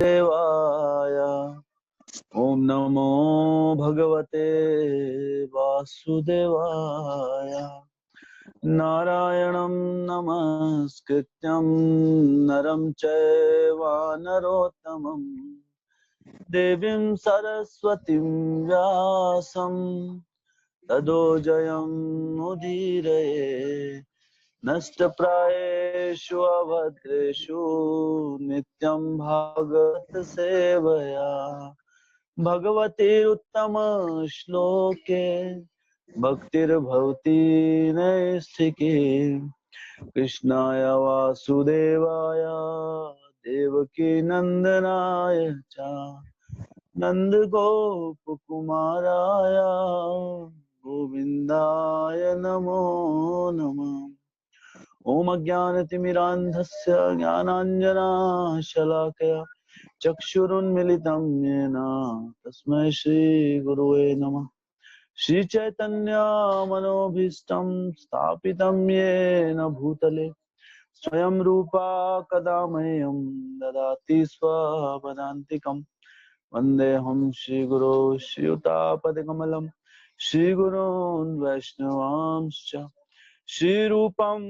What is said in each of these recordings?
देवाय। ओम नमो भगवते वासुदेवाय। नारायणं नमस्कृत्यं नरं चैव नरोत्तमं देवीं सरस्वतीं व्यासं ततो जयमुदीरये। नष्टप्रायेषु अभद्रेषु नित्यं भागवत सेवया भगवतीरुत्तम श्लोके भक्तिर्भवति नैष्ठिके। कृष्णाय वासुदेवाय देवकी नंदनाय च नन्दगोपकुमाराय गोविन्दाय नमो नमः। ओम अज्ञानतिमिरान्धस्य ज्ञानाञ्जनशलाकया चक्षुरुन्मिलितं येन तस्मै श्रीगुरुवे नमः। श्रीचैतन्यमनोभीष्टं स्थापितं येन भूतले स्वयं रूपा कदा मह्यं ददाति स्वपदान्तिकं। वन्देऽहं श्रीगुरो श्रीयुतापदकमलं श्रीगुरून् वैष्णवांश्च श्रीरूपं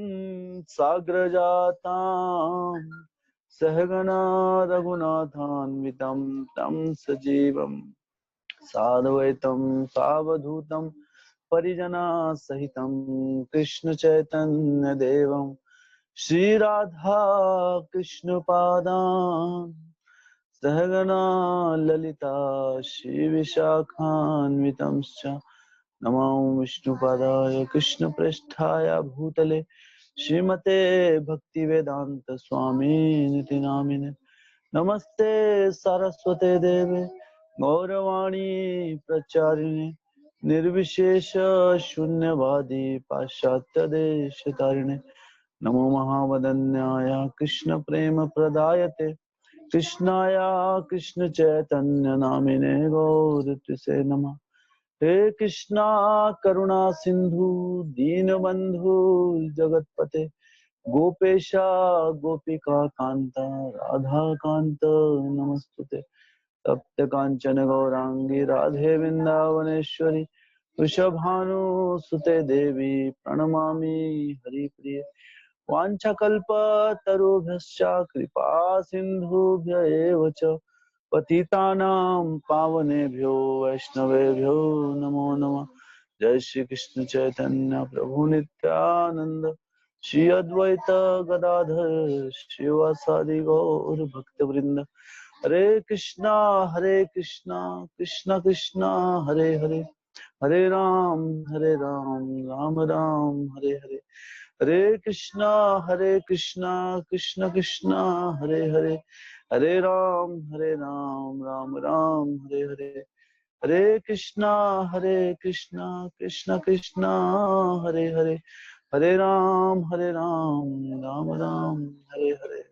साग्रजातां सहगना रघुनाथान्वितं तं सजीवं साद्वैतं सावधूतं परिजनसहितं कृष्णचैतन्यदेवं श्रीराधा कृष्णपादान् सहगना ललिता श्रीविशाखान्वितंश्च नमो विष्णुपादाय कृष्णप्रेष्ठाय भूतले श्रीमते भक्तिवेदांत स्वामिनिति नामिने। नमस्ते सरस्वते देवे गौरवाणी प्रचारिणे निर्विशेष शून्यवादी पाश्चात्य देशतारिणे। नमो महावदन्याय कृष्ण प्रेम प्रदायते कृष्णाय कृष्ण चैतन्य नामिने गौरत्से नमः। हे कृष्णा करुणा सिंधु दीनबंधु जगतपते गोपेशा गोपिका कांता राधा कांत नमस्तुते। तप्त कांचन गौरांगी राधे वृंदावनेश्वरी वृषभानुसुते देवी प्रणमामि हरिप्रिये। वाञ्छाकल्पतरुभ्यश्च कृपा सिन्धुभ्य एव च पतितानां पावनेभ्यो वैष्णवेभ्यो नमो नमः। जय श्री कृष्ण चैतन्य प्रभु नित्यानंद श्री अद्वैत गदाधर श्रीवासादि गौर भक्तवृंद। हरे कृष्णा कृष्णा कृष्णा हरे हरे हरे राम राम राम हरे हरे। हरे कृष्णा कृष्णा कृष्णा हरे हरे हरे राम राम राम हरे हरे। हरे कृष्णा कृष्णा कृष्णा हरे हरे हरे राम राम राम हरे हरे।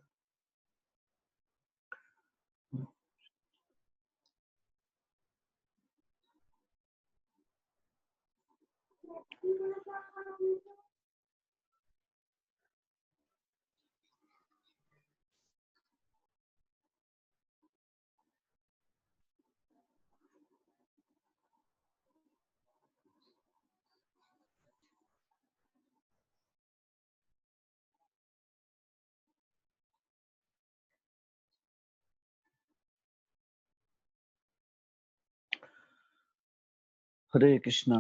हरे कृष्णा।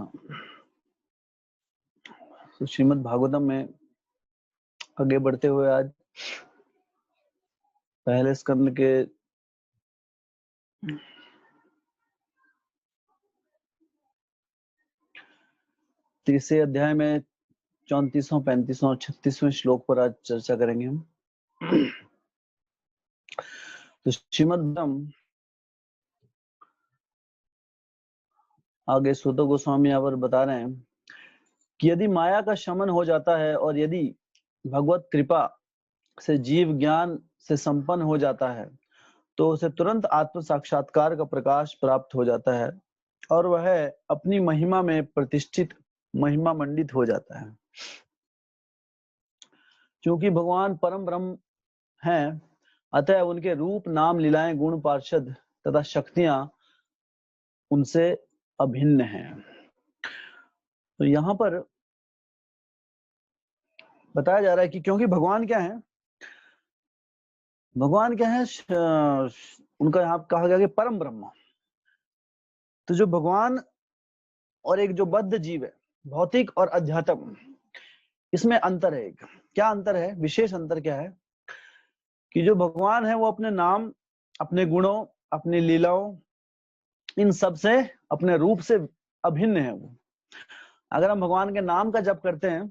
तो श्रीमद् भागवतम में आगे बढ़ते हुए आज पहले स्कंद के 30वें अध्याय में 34वां 35वां और 36वें श्लोक पर आज चर्चा करेंगे हम। तो श्रीमद् भागवतम आगे सूत गोस्वामी यहाँ पर बता रहे हैं कि यदि माया का शमन हो जाता है और यदि भगवत कृपा से जीव ज्ञान से संपन्न हो जाता है तो उसे तुरंत आत्म साक्षात्कार का प्रकाश प्राप्त हो जाता है और वह अपनी महिमा में प्रतिष्ठित महिमा मंडित हो जाता है। क्योंकि भगवान परम ब्रह्म हैं अतः उनके रूप, नाम, लीलाएं, गुण, पार्षद तथा शक्तियां उनसे अभिन्न हैं। तो यहाँ पर बताया जा रहा है कि क्योंकि भगवान क्या है, भगवान क्या है, उनका यहाँ कहा गया कि परम ब्रह्म। तो जो भगवान और एक जो बद्ध जीव है, भौतिक और अध्यात्म, इसमें अंतर है। एक क्या अंतर है, विशेष अंतर क्या है कि जो भगवान है वो अपने नाम, अपने गुणों, अपनी लीलाओं, इन सब से, अपने रूप से अभिन्न है वो। अगर हम भगवान के नाम का जप करते हैं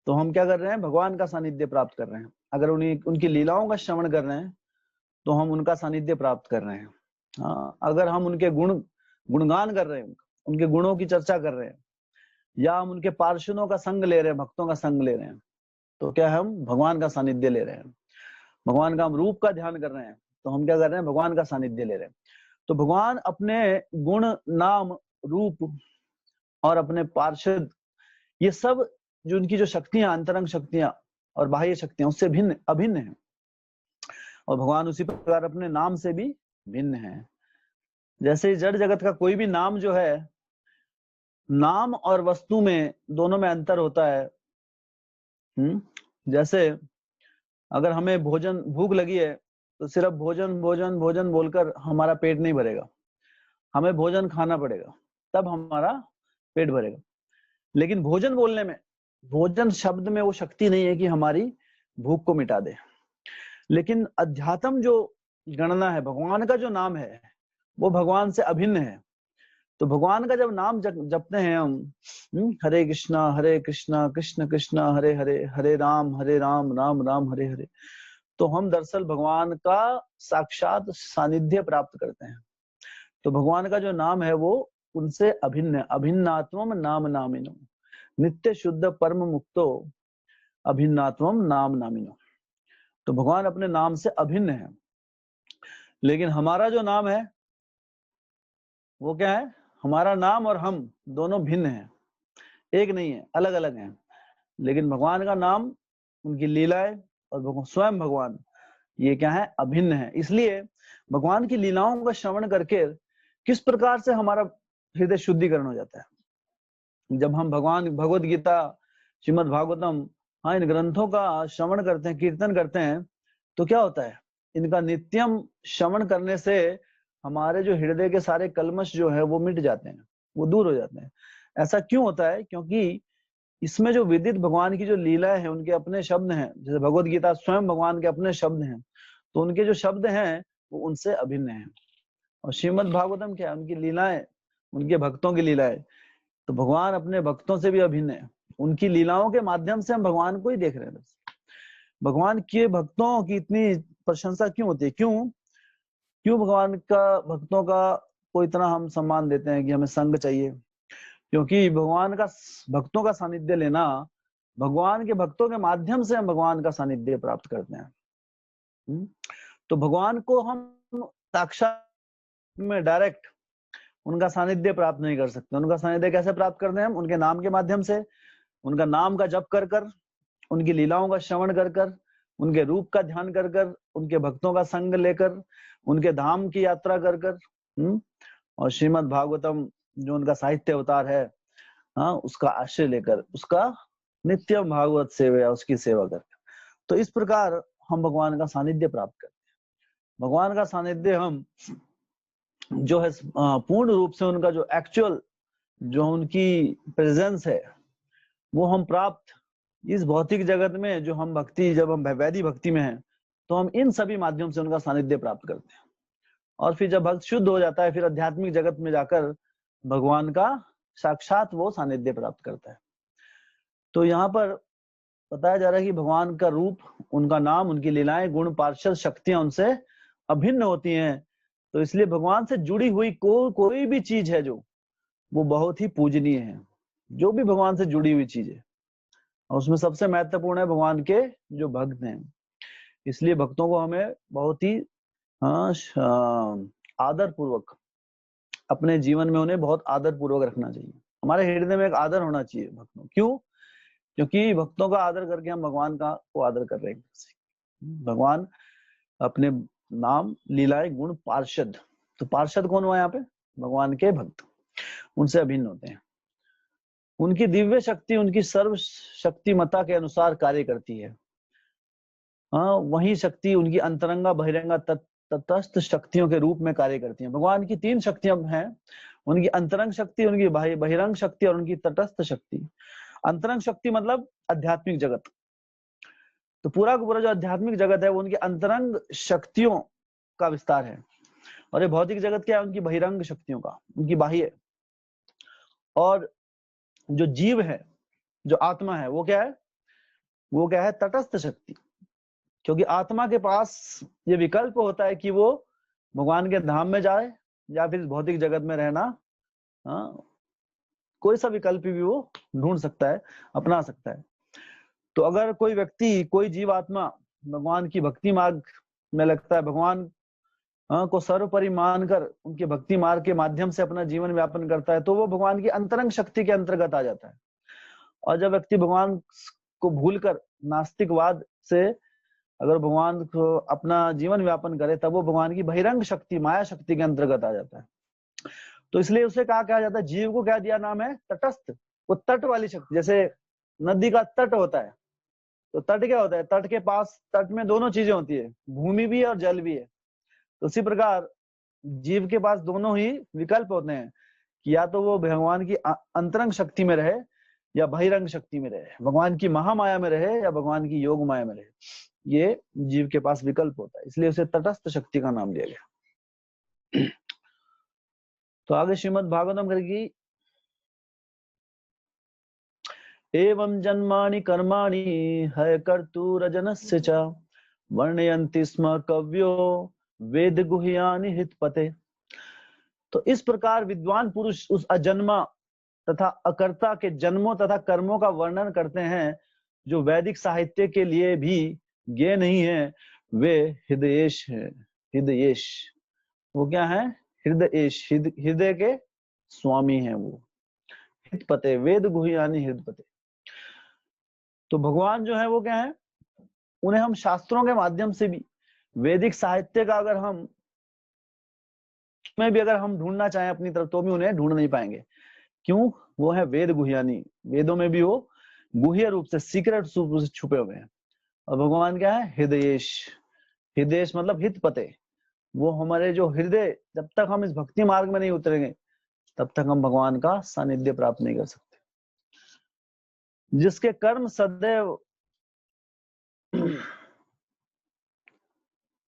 तो हम क्या कर रहे हैं, भगवान का सानिध्य प्राप्त कर रहे हैं। अगर उनकी लीलाओं का श्रवण कर रहे हैं तो हम उनका सानिध्य प्राप्त कर रहे हैं। हाँ, अगर हम उनके गुणगान कर रहे हैं, उनके गुणों की चर्चा कर रहे हैं, या हम उनके पार्षदों का संग ले रहे हैं, भक्तों का संग ले रहे हैं, तो क्या हम भगवान का सानिध्य ले रहे हैं। भगवान का हम रूप का ध्यान कर रहे हैं तो हम क्या कर रहे हैं, भगवान का सानिध्य ले रहे हैं। तो भगवान अपने गुण, नाम, रूप और अपने पार्षद, ये सब जो उनकी जो शक्तियां, अंतरंग शक्तियां और बाह्य शक्तियां, उससे भिन्न, अभिन्न है। और भगवान उसी प्रकार अपने नाम से भी भिन्न है। जैसे जड़ जगत का कोई भी नाम जो है, नाम और वस्तु में, दोनों में अंतर होता है। जैसे अगर हमें भोजन, भूख लगी है तो सिर्फ भोजन भोजन भोजन बोलकर हमारा पेट नहीं भरेगा, हमें भोजन खाना पड़ेगा तब हमारा पेट भरेगा। लेकिन भोजन बोलने में, भोजन शब्द में वो शक्ति नहीं है कि हमारी भूख को मिटा दे। लेकिन अध्यात्म जो गणना है, भगवान का जो नाम है वो भगवान से अभिन्न है। तो भगवान का जब नाम जपते हैं हम, हरे कृष्णा कृष्ण कृष्ण हरे हरे, हरे राम राम राम हरे हरे, तो हम दरअसल भगवान का साक्षात सानिध्य प्राप्त करते हैं। तो भगवान का जो नाम है वो उनसे अभिन्न है। अभिन्नात्वम नाम नामिनो, नित्य शुद्ध परम मुक्तो अभिन्नात्वम नाम नामिनो। तो भगवान अपने नाम से अभिन्न है। लेकिन हमारा जो नाम है वो क्या है, हमारा नाम और हम दोनों भिन्न हैं, एक नहीं है, अलग अलग हैं। लेकिन भगवान का नाम, उनकी लीलाएं और स्वयं भगवान, ये क्या है, अभिन्न है। इसलिए भगवान की लीलाओं का श्रवण करके किस प्रकार से हमारा हृदय शुद्धिकरण हो जाता है। जब हम भगवत गीता, श्रीमद् भागवतम, हाँ, इन ग्रंथों का श्रवण करते हैं, कीर्तन करते हैं, तो क्या होता है, इनका नित्यम श्रवण करने से हमारे जो हृदय के सारे कलमश जो है वो मिट जाते हैं, वो दूर हो जाते हैं। ऐसा क्यों होता है, क्योंकि इसमें जो विदित भगवान की जो लीला है, उनके अपने शब्द हैं। जैसे भगवत गीता स्वयं भगवान के अपने शब्द हैं, तो उनके जो शब्द हैं वो उनसे अभिन्न हैं। और श्रीमद् भागवतम क्या है, उनकी लीलाएं, उनके भक्तों की लीलाएं, तो भगवान अपने भक्तों से भी अभिन्न है। उनकी लीलाओं के माध्यम से हम भगवान को ही देख रहे हैं। भगवान के भक्तों की इतनी प्रशंसा क्यों होती है, क्यों भगवान का भक्तों का को इतना हम सम्मान देते हैं कि हमें संग चाहिए? क्योंकि भगवान का, भक्तों का सानिध्य लेना, भगवान के भक्तों के माध्यम से हम भगवान का सानिध्य प्राप्त करते हैं। तो भगवान को हम साक्षात में डायरेक्ट उनका सानिध्य प्राप्त नहीं कर सकते। उनका सानिध्य कैसे प्राप्त करते हैं हम? उनके नाम के माध्यम से, उनका नाम का जप कर कर, उनकी लीलाओं का श्रवण कर कर, उनके रूप का ध्यान कर कर, उनके भक्तों का संग लेकर, उनके धाम की यात्रा कर कर, और श्रीमद् भागवतम जो उनका साहित्य अवतार है, हाँ, उसका आश्रय लेकर, उसका नित्यम भागवत सेवा, उसकी सेवा कर। तो इस प्रकार हम भगवान का सानिध्य प्राप्त करते हैं। भगवान का सानिध्य हम जो है पूर्ण रूप से, उनका जो एक्चुअल, जो उनकी प्रेजेंस है, वो हम प्राप्त इस भौतिक जगत में, जो हम भक्ति, जब हम वैदिक भक्ति में हैं, तो हम इन सभी माध्यम से उनका सानिध्य प्राप्त करते हैं। और फिर जब भक्त शुद्ध हो जाता है, फिर आध्यात्मिक जगत में जाकर भगवान का साक्षात वो सानिध्य प्राप्त करता है। तो यहाँ पर बताया जा रहा है कि भगवान का रूप, उनका नाम, उनकी लीलाएं, गुण, पार्षद, शक्तियां उनसे अभिन्न होती हैं। तो इसलिए भगवान से जुड़ी हुई कोई भी चीज है जो, वो बहुत ही पूजनीय है। जो भी भगवान से जुड़ी हुई चीज है, और उसमें सबसे महत्वपूर्ण है भगवान के जो भक्त हैं। इसलिए भक्तों को हमें बहुत ही आदर पूर्वक अपने जीवन में, उन्हें बहुत आदर पूर्वक रखना चाहिए। हमारे हृदय में एक आदर होना चाहिए भक्तों। क्यों? क्योंकि भक्तों का आदर करके हम भगवान का को आदर कर रहे हैं। भगवान अपने नाम लीलाएं गुण पार्षद। तो पार्षद कौन हुआ यहाँ पे? भगवान के भक्त, उनसे अभिन्न होते हैं। उनकी दिव्य शक्ति उनकी सर्व शक्तिमता के अनुसार कार्य करती है। हाँ, वही शक्ति उनकी अंतरंगा बहिरंगा तटस्थ शक्तियों के रूप में कार्य करती है। भगवान की 3 शक्तियां हैं, उनकी अंतरंग शक्ति, उनकी बहिरंग शक्ति और उनकी तटस्थ शक्ति। अंतरंग शक्ति मतलब आध्यात्मिक जगत। तो पूरा का पूरा जो आध्यात्मिक जगत है वो उनकी अंतरंग शक्तियों का विस्तार है, और ये भौतिक जगत क्या है? उनकी बहिरंग शक्तियों का, उनकी बाह्य। और जो जीव है, जो आत्मा है, वो क्या है? वो क्या है? तटस्थ शक्ति। क्योंकि आत्मा के पास ये विकल्प होता है कि वो भगवान के धाम में जाए या फिर भौतिक जगत में रहना। हाँ, कोई सा विकल्प भी वो ढूंढ सकता है, अपना सकता है। तो अगर कोई व्यक्ति, कोई जीव आत्मा भगवान की भक्ति मार्ग में लगता है, भगवान को सर्वोपरि मानकर उनके भक्ति मार्ग के माध्यम से अपना जीवन व्यापन करता है, तो वो भगवान की अंतरंग शक्ति के अंतर्गत आ जाता है। और जब व्यक्ति भगवान को भूलकर नास्तिकवाद से अगर भगवान को अपना जीवन व्यापन करे, तब वो भगवान की बहिरंग शक्ति, माया शक्ति के अंतर्गत आ जाता है। तो इसलिए उसे कहा जाता है, जीव को क्या दिया नाम है? तटस्थ। वो तट वाली शक्ति, जैसे नदी का तट होता है, तो तट क्या होता है? तट के पास, तट में दोनों चीजें होती है, भूमि भी है और जल भी है। तो उसी प्रकार जीव के पास दोनों ही विकल्प होते हैं कि या तो वो भगवान की अंतरंग शक्ति में रहे या बहिरंग शक्ति में रहे, भगवान की महामाया में रहे या भगवान की योग माया में रहे। ये जीव के पास विकल्प होता है, इसलिए उसे तटस्थ शक्ति का नाम दिया गया। तो आगे श्रीमद् भागवतम करेगी, एवं जन्मानि कर्माणि है कर्तुरजनस्य च वर्णयन्ति स्म कव्यो वेद गुह्यानि हितपते। तो इस प्रकार विद्वान पुरुष उस अजन्मा तथा अकर्ता के जन्मों तथा कर्मों का वर्णन करते हैं, जो वैदिक साहित्य के लिए भी ज्ञेय नहीं है। वे हृदयेश है। हृदयेश, वो क्या है? हृदयेश, हृदय के स्वामी हैं वो। हितपते, वेद गुह्यानि हितपते। तो भगवान जो है वो क्या है? उन्हें हम शास्त्रों के माध्यम से भी, वैदिक साहित्य का अगर हम में भी अगर हम ढूंढना चाहें अपनी तरफ, तो भी उन्हें ढूंढ नहीं पाएंगे। क्यों? वो है वेद गुह्यानी, वेदों में भी वो गुह्य रूप से, सीक्रेट रूप से छुपे हुए हैं। और भगवान क्या है? हृदयेश। हृदयेश मतलब हितपते। वो हमारे जो हृदय, जब तक हम इस भक्ति मार्ग में नहीं उतरेंगे, तब तक हम भगवान का सानिध्य प्राप्त नहीं कर सकते। जिसके कर्म सदैव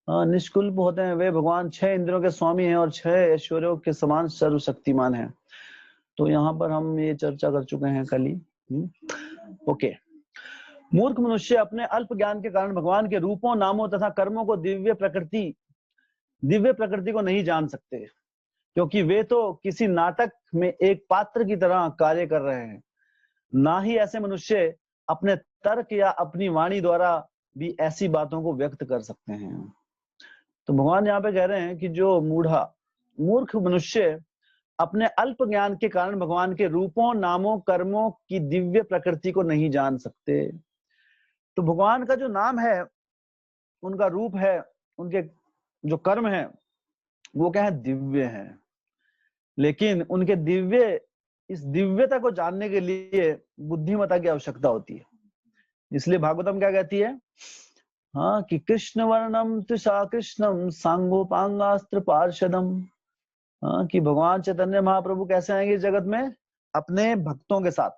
निष्कुल्प होते हैं, वे भगवान 6 इंद्रियों के स्वामी हैं और 6 ऐश्वर्यों के समान सर्वशक्तिमान हैं। तो यहाँ पर हम ये चर्चा कर चुके हैं कल ही। ओके। मूर्ख मनुष्य अपने अल्प ज्ञान के कारण भगवान के रूपों, नामों तथा कर्मों को, दिव्य प्रकृति को नहीं जान सकते, क्योंकि वे तो किसी नाटक में एक पात्र की तरह कार्य कर रहे हैं। ना ही ऐसे मनुष्य अपने तर्क या अपनी वाणी द्वारा भी ऐसी बातों को व्यक्त कर सकते हैं। तो भगवान यहाँ पे कह रहे हैं कि जो मूर्ख मनुष्य अपने अल्प ज्ञान के कारण भगवान के रूपों, नामों, कर्मों की दिव्य प्रकृति को नहीं जान सकते। तो भगवान का जो नाम है, उनका रूप है, उनके जो कर्म है, वो क्या है? दिव्य है। लेकिन उनके इस दिव्यता को जानने के लिए बुद्धिमता की आवश्यकता होती है। इसलिए भागवतम क्या कहती है? हाँ, कि कृष्ण वर्णम तुषा कृष्णम सांगोपांगास्त्र पार्षदम। हाँ, कि भगवान चैतन्य महाप्रभु कैसे आएंगे इस जगत में? अपने भक्तों के साथ,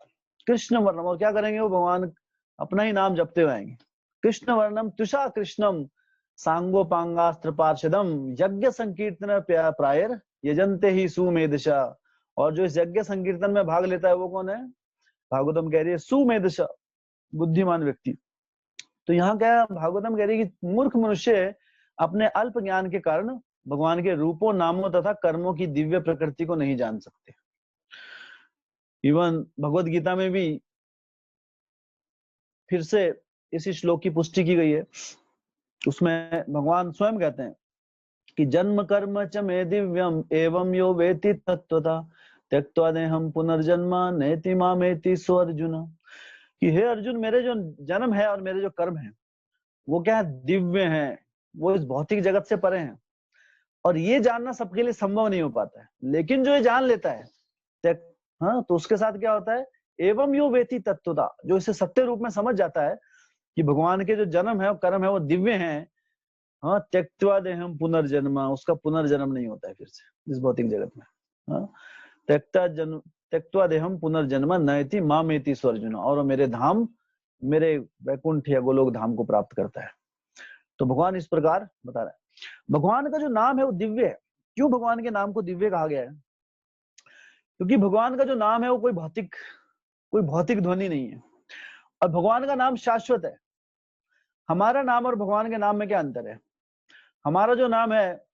कृष्ण वर्णम। और क्या करेंगे वो? भगवान अपना ही नाम जपते हुए आएंगे। कृष्ण वर्णम तुषा कृष्णम सांगोपांगास्त्र पार्षदम यज्ञ संकीर्तन प्रायर यजंते ही सुमेधशा। और जो इस यज्ञ संकीर्तन में भाग लेता है वो कौन है? भागवतम कह रही है सुमेधशा, बुद्धिमान व्यक्ति। तो यहाँ क्या भागवतम कह रही है कि मूर्ख मनुष्य अपने अल्प ज्ञान के कारण भगवान के रूपों, नामों तथा कर्मों की दिव्य प्रकृति को नहीं जान सकते। इवन भगवत गीता में भी फिर से इसी श्लोक की पुष्टि की गई है। उसमें भगवान स्वयं कहते हैं कि जन्म कर्म च मे दिव्यम एवं यो वेति तत्वता त्यक्त्वा देहम पुनर्जन्मा नेति मामेति सो अर्जुन। कि हे अर्जुन, मेरे जो जन्म है और मेरे जो कर्म है वो क्या है? दिव्य हैं। वो इस भौतिक जगत से परे हैं, और ये जानना सबके लिए संभव नहीं हो पाता है। लेकिन जो ये जान लेता है हाँ, तो उसके साथ क्या होता है, एवं यो वेति तत्वता, जो इसे सत्य रूप में समझ जाता है कि भगवान के जो जन्म है और कर्म है वो दिव्य हैं। हाँ, त्यक्त्वा देहम पुनर्जन्म, उसका पुनर्जन्म नहीं होता है फिर से इस भौतिक जगत में। हाँ, त्यक्त्वा देहम पुनर्जन्म नयति मामेति स्वर्जुन, और मेरे धाम, मेरे वैकुंठ या गोलोक धाम को प्राप्त करता है। तो भगवान इस प्रकार बता रहा है। भगवान का जो नाम है वो दिव्य है। क्यों भगवान के नाम को दिव्य कहा गया है? क्योंकि भगवान का जो नाम है वो कोई भौतिक ध्वनि नहीं है, और भगवान का नाम शाश्वत है। हमारा नाम और भगवान के नाम में क्या अंतर है? हमारा जो नाम है,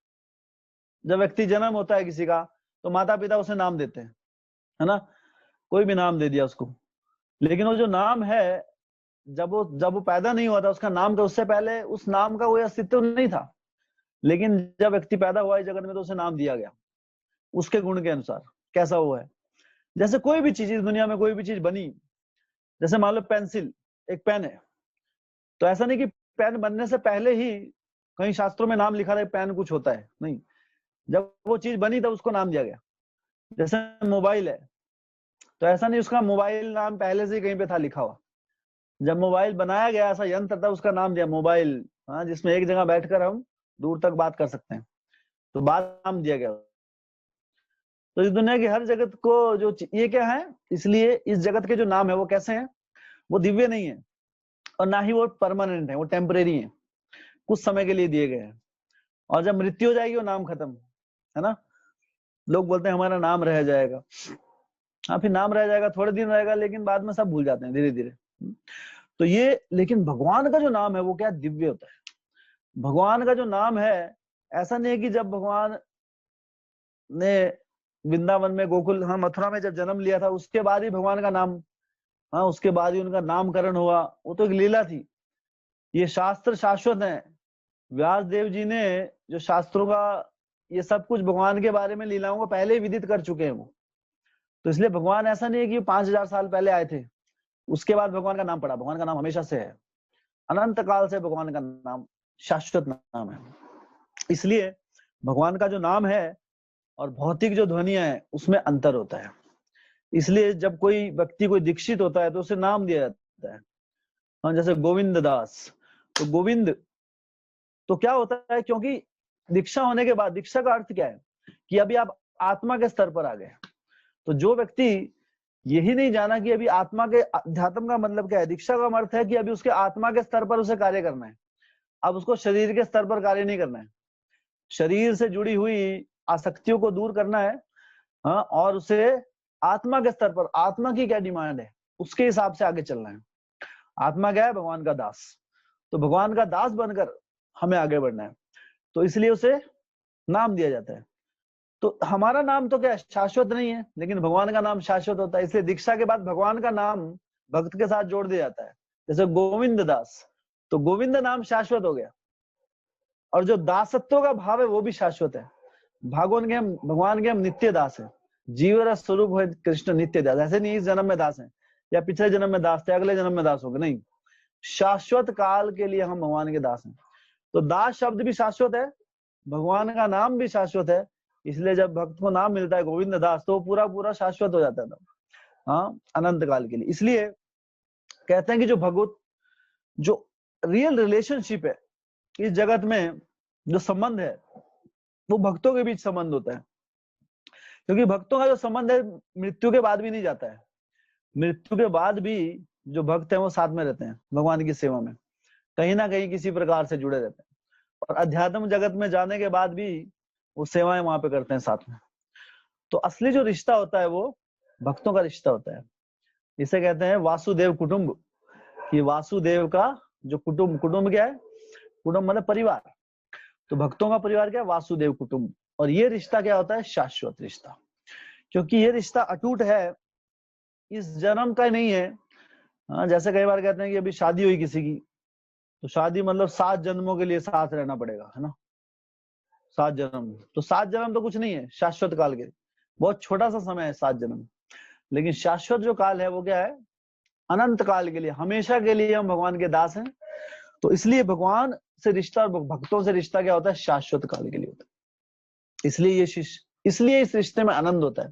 जब व्यक्ति जन्म होता है किसी का, तो माता पिता उसे नाम देते हैं, है ना, कोई भी नाम दे दिया उसको। लेकिन वो जो नाम है, जब वो पैदा नहीं हुआ था उसका नाम, तो उससे पहले उस नाम का कोई अस्तित्व नहीं था। लेकिन जब व्यक्ति पैदा हुआ इस जगत में, तो उसे नाम दिया गया उसके गुण के अनुसार, कैसा वो है। जैसे कोई भी चीज इस दुनिया में, कोई भी चीज बनी, जैसे मान लो पेंसिल, एक पेन है, तो ऐसा नहीं कि पेन बनने से पहले ही कहीं शास्त्रों में नाम लिखा था पेन कुछ होता है, नहीं। जब वो चीज बनी तब उसको नाम दिया गया। जैसे मोबाइल है, तो ऐसा नहीं उसका मोबाइल नाम पहले से ही कहीं पे था लिखा हुआ। जब मोबाइल बनाया गया, ऐसा यंत्र था, उसका नाम दिया मोबाइल, हाँ, जिसमें एक जगह बैठकर हम दूर तक बात कर सकते हैं, तो बात नाम दिया गया। तो इस दुनिया की हर जगत को जो ये क्या है, इसलिए इस जगत के जो नाम है वो कैसे हैं, वो दिव्य नहीं है, और ना ही वो परमानेंट है, वो टेम्परेरी है, कुछ समय के लिए दिए गए हैं। और जब मृत्यु हो जाएगी वो नाम खत्म, है ना। लोग बोलते हैं हमारा नाम रह जाएगा। हाँ, फिर नाम रह जाएगा, थोड़े दिन रहेगा, लेकिन बाद में सब भूल जाते हैं धीरे धीरे। तो ये, लेकिन भगवान का जो नाम है वो क्या दिव्य होता है। भगवान का जो नाम है, ऐसा नहीं है कि जब भगवान ने वृंदावन में, गोकुल, हाँ, मथुरा में जब जन्म लिया था, उसके बाद ही भगवान का नाम, हाँ, उसके बाद ही उनका नामकरण हुआ, वो तो एक लीला थी। ये शास्त्र शाश्वत है। व्यास देव जी ने जो शास्त्रों का ये सब कुछ भगवान के बारे में, लीलाओं को पहले ही विदित कर चुके हैं वो। तो इसलिए भगवान ऐसा नहीं है कि 5000 साल पहले आए थे, उसके बाद भगवान का नाम पड़ा। भगवान का नाम हमेशा से है, अनंत काल से भगवान का नाम शाश्वत नाम है। इसलिए भगवान का जो नाम है और भौतिक जो ध्वनियां है उसमें अंतर होता है। इसलिए जब कोई व्यक्ति कोई दीक्षित होता है तो उसे नाम दिया जाता है। हाँ, जैसे गोविंद दास, तो गोविंद तो क्या होता है, क्योंकि दीक्षा होने के बाद, दीक्षा का अर्थ क्या है कि अभी आप आत्मा के स्तर पर आ गए। तो जो व्यक्ति यही नहीं जाना कि अभी आत्मा के, अध्यात्म का मतलब क्या है, दीक्षा का अर्थ है कि अभी उसके आत्मा के स्तर पर उसे कार्य करना है। अब उसको शरीर के स्तर पर कार्य नहीं करना है, शरीर से जुड़ी हुई आसक्तियों को दूर करना है, हाँ, और उसे आत्मा के स्तर पर, आत्मा की क्या डिमांड है उसके हिसाब से आगे चलना है। आत्मा क्या है, भगवान का दास। तो भगवान का दास बनकर हमें आगे बढ़ना है, तो इसलिए उसे नाम दिया जाता है। तो हमारा नाम तो क्या शाश्वत नहीं है, लेकिन भगवान का नाम शाश्वत होता है। इसलिए दीक्षा के बाद भगवान का नाम भक्त के साथ जोड़ दिया जाता है। जैसे गोविंद दास, तो गोविंद नाम शाश्वत हो गया, और जो दासत्व का भाव है वो भी शाश्वत है। भगवान के हम नित्य दास है, जीव रस स्वरूप है कृष्ण नित्य दास। ऐसे नहीं इस जन्म में दास है या पिछले जन्म में दास थे, अगले जन्म में दास होंगे, नहीं, शाश्वत काल के लिए हम भगवान के दास हैं। तो दास शब्द भी शाश्वत है, भगवान का नाम भी शाश्वत है। इसलिए जब भक्त को नाम मिलता है गोविंद दास, तो पूरा पूरा शाश्वत हो जाता है, हाँ, अनंत काल के लिए। इसलिए कहते हैं कि जो भगवत, जो रियल रिलेशनशिप है इस जगत में, जो संबंध है वो भक्तों के बीच संबंध होता है। क्योंकि भक्तों का जो संबंध है मृत्यु के बाद भी नहीं जाता है। मृत्यु के बाद भी जो भक्त हैं वो साथ में रहते हैं, भगवान की सेवा में कहीं ना कहीं किसी प्रकार से जुड़े रहते हैं, और अध्यात्म जगत में जाने के बाद भी वो सेवाएं वहां पे करते हैं साथ में। तो असली जो रिश्ता होता है वो भक्तों का रिश्ता होता है। इसे कहते हैं वासुदेव कुटुंब, कि वासुदेव का जो कुटुंब, कुटुंब क्या है, कुटुंब मतलब परिवार, तो भक्तों का परिवार क्या है, वासुदेव कुटुंब। और ये रिश्ता क्या होता है, शाश्वत रिश्ता, क्योंकि ये रिश्ता अटूट है, इस जन्म का नहीं है। हाँ, जैसे कई बार कहते हैं कि अभी शादी हुई किसी की, तो शादी मतलब 7 जन्मों के लिए साथ रहना पड़ेगा, है ना, 7 जन्म। तो 7 जन्म तो कुछ नहीं है शाश्वत काल के, बहुत छोटा सा समय है 7 जन्म। लेकिन शाश्वत जो काल है वो क्या है, अनंत काल के लिए, हमेशा के लिए हम भगवान के दास हैं। तो इसलिए भगवान से रिश्ता और भक्तों से रिश्ता क्या होता है, शाश्वत काल के लिए होता है। इसलिए इस रिश्ते में आनंद होता है।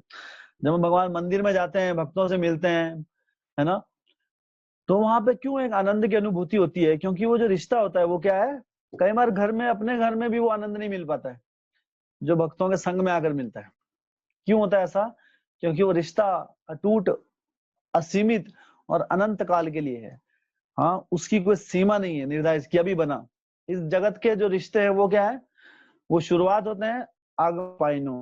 जब हम भगवान मंदिर में जाते हैं, भक्तों से मिलते हैं, है ना, तो वहां पे क्यों एक आनंद की अनुभूति होती है, क्योंकि वो जो रिश्ता होता है वो क्या है, कई बार घर में, अपने घर में भी वो आनंद नहीं मिल पाता है जो भक्तों के संग में आकर मिलता है। क्यों होता है ऐसा, क्योंकि वो रिश्ता अटूट, असीमित और अनंत काल के लिए है। हाँ, उसकी कोई सीमा नहीं है निर्धारित कि अभी बना। इस जगत के जो रिश्ते हैं वो क्या है, वो शुरुआत होते हैं आग पाइनो,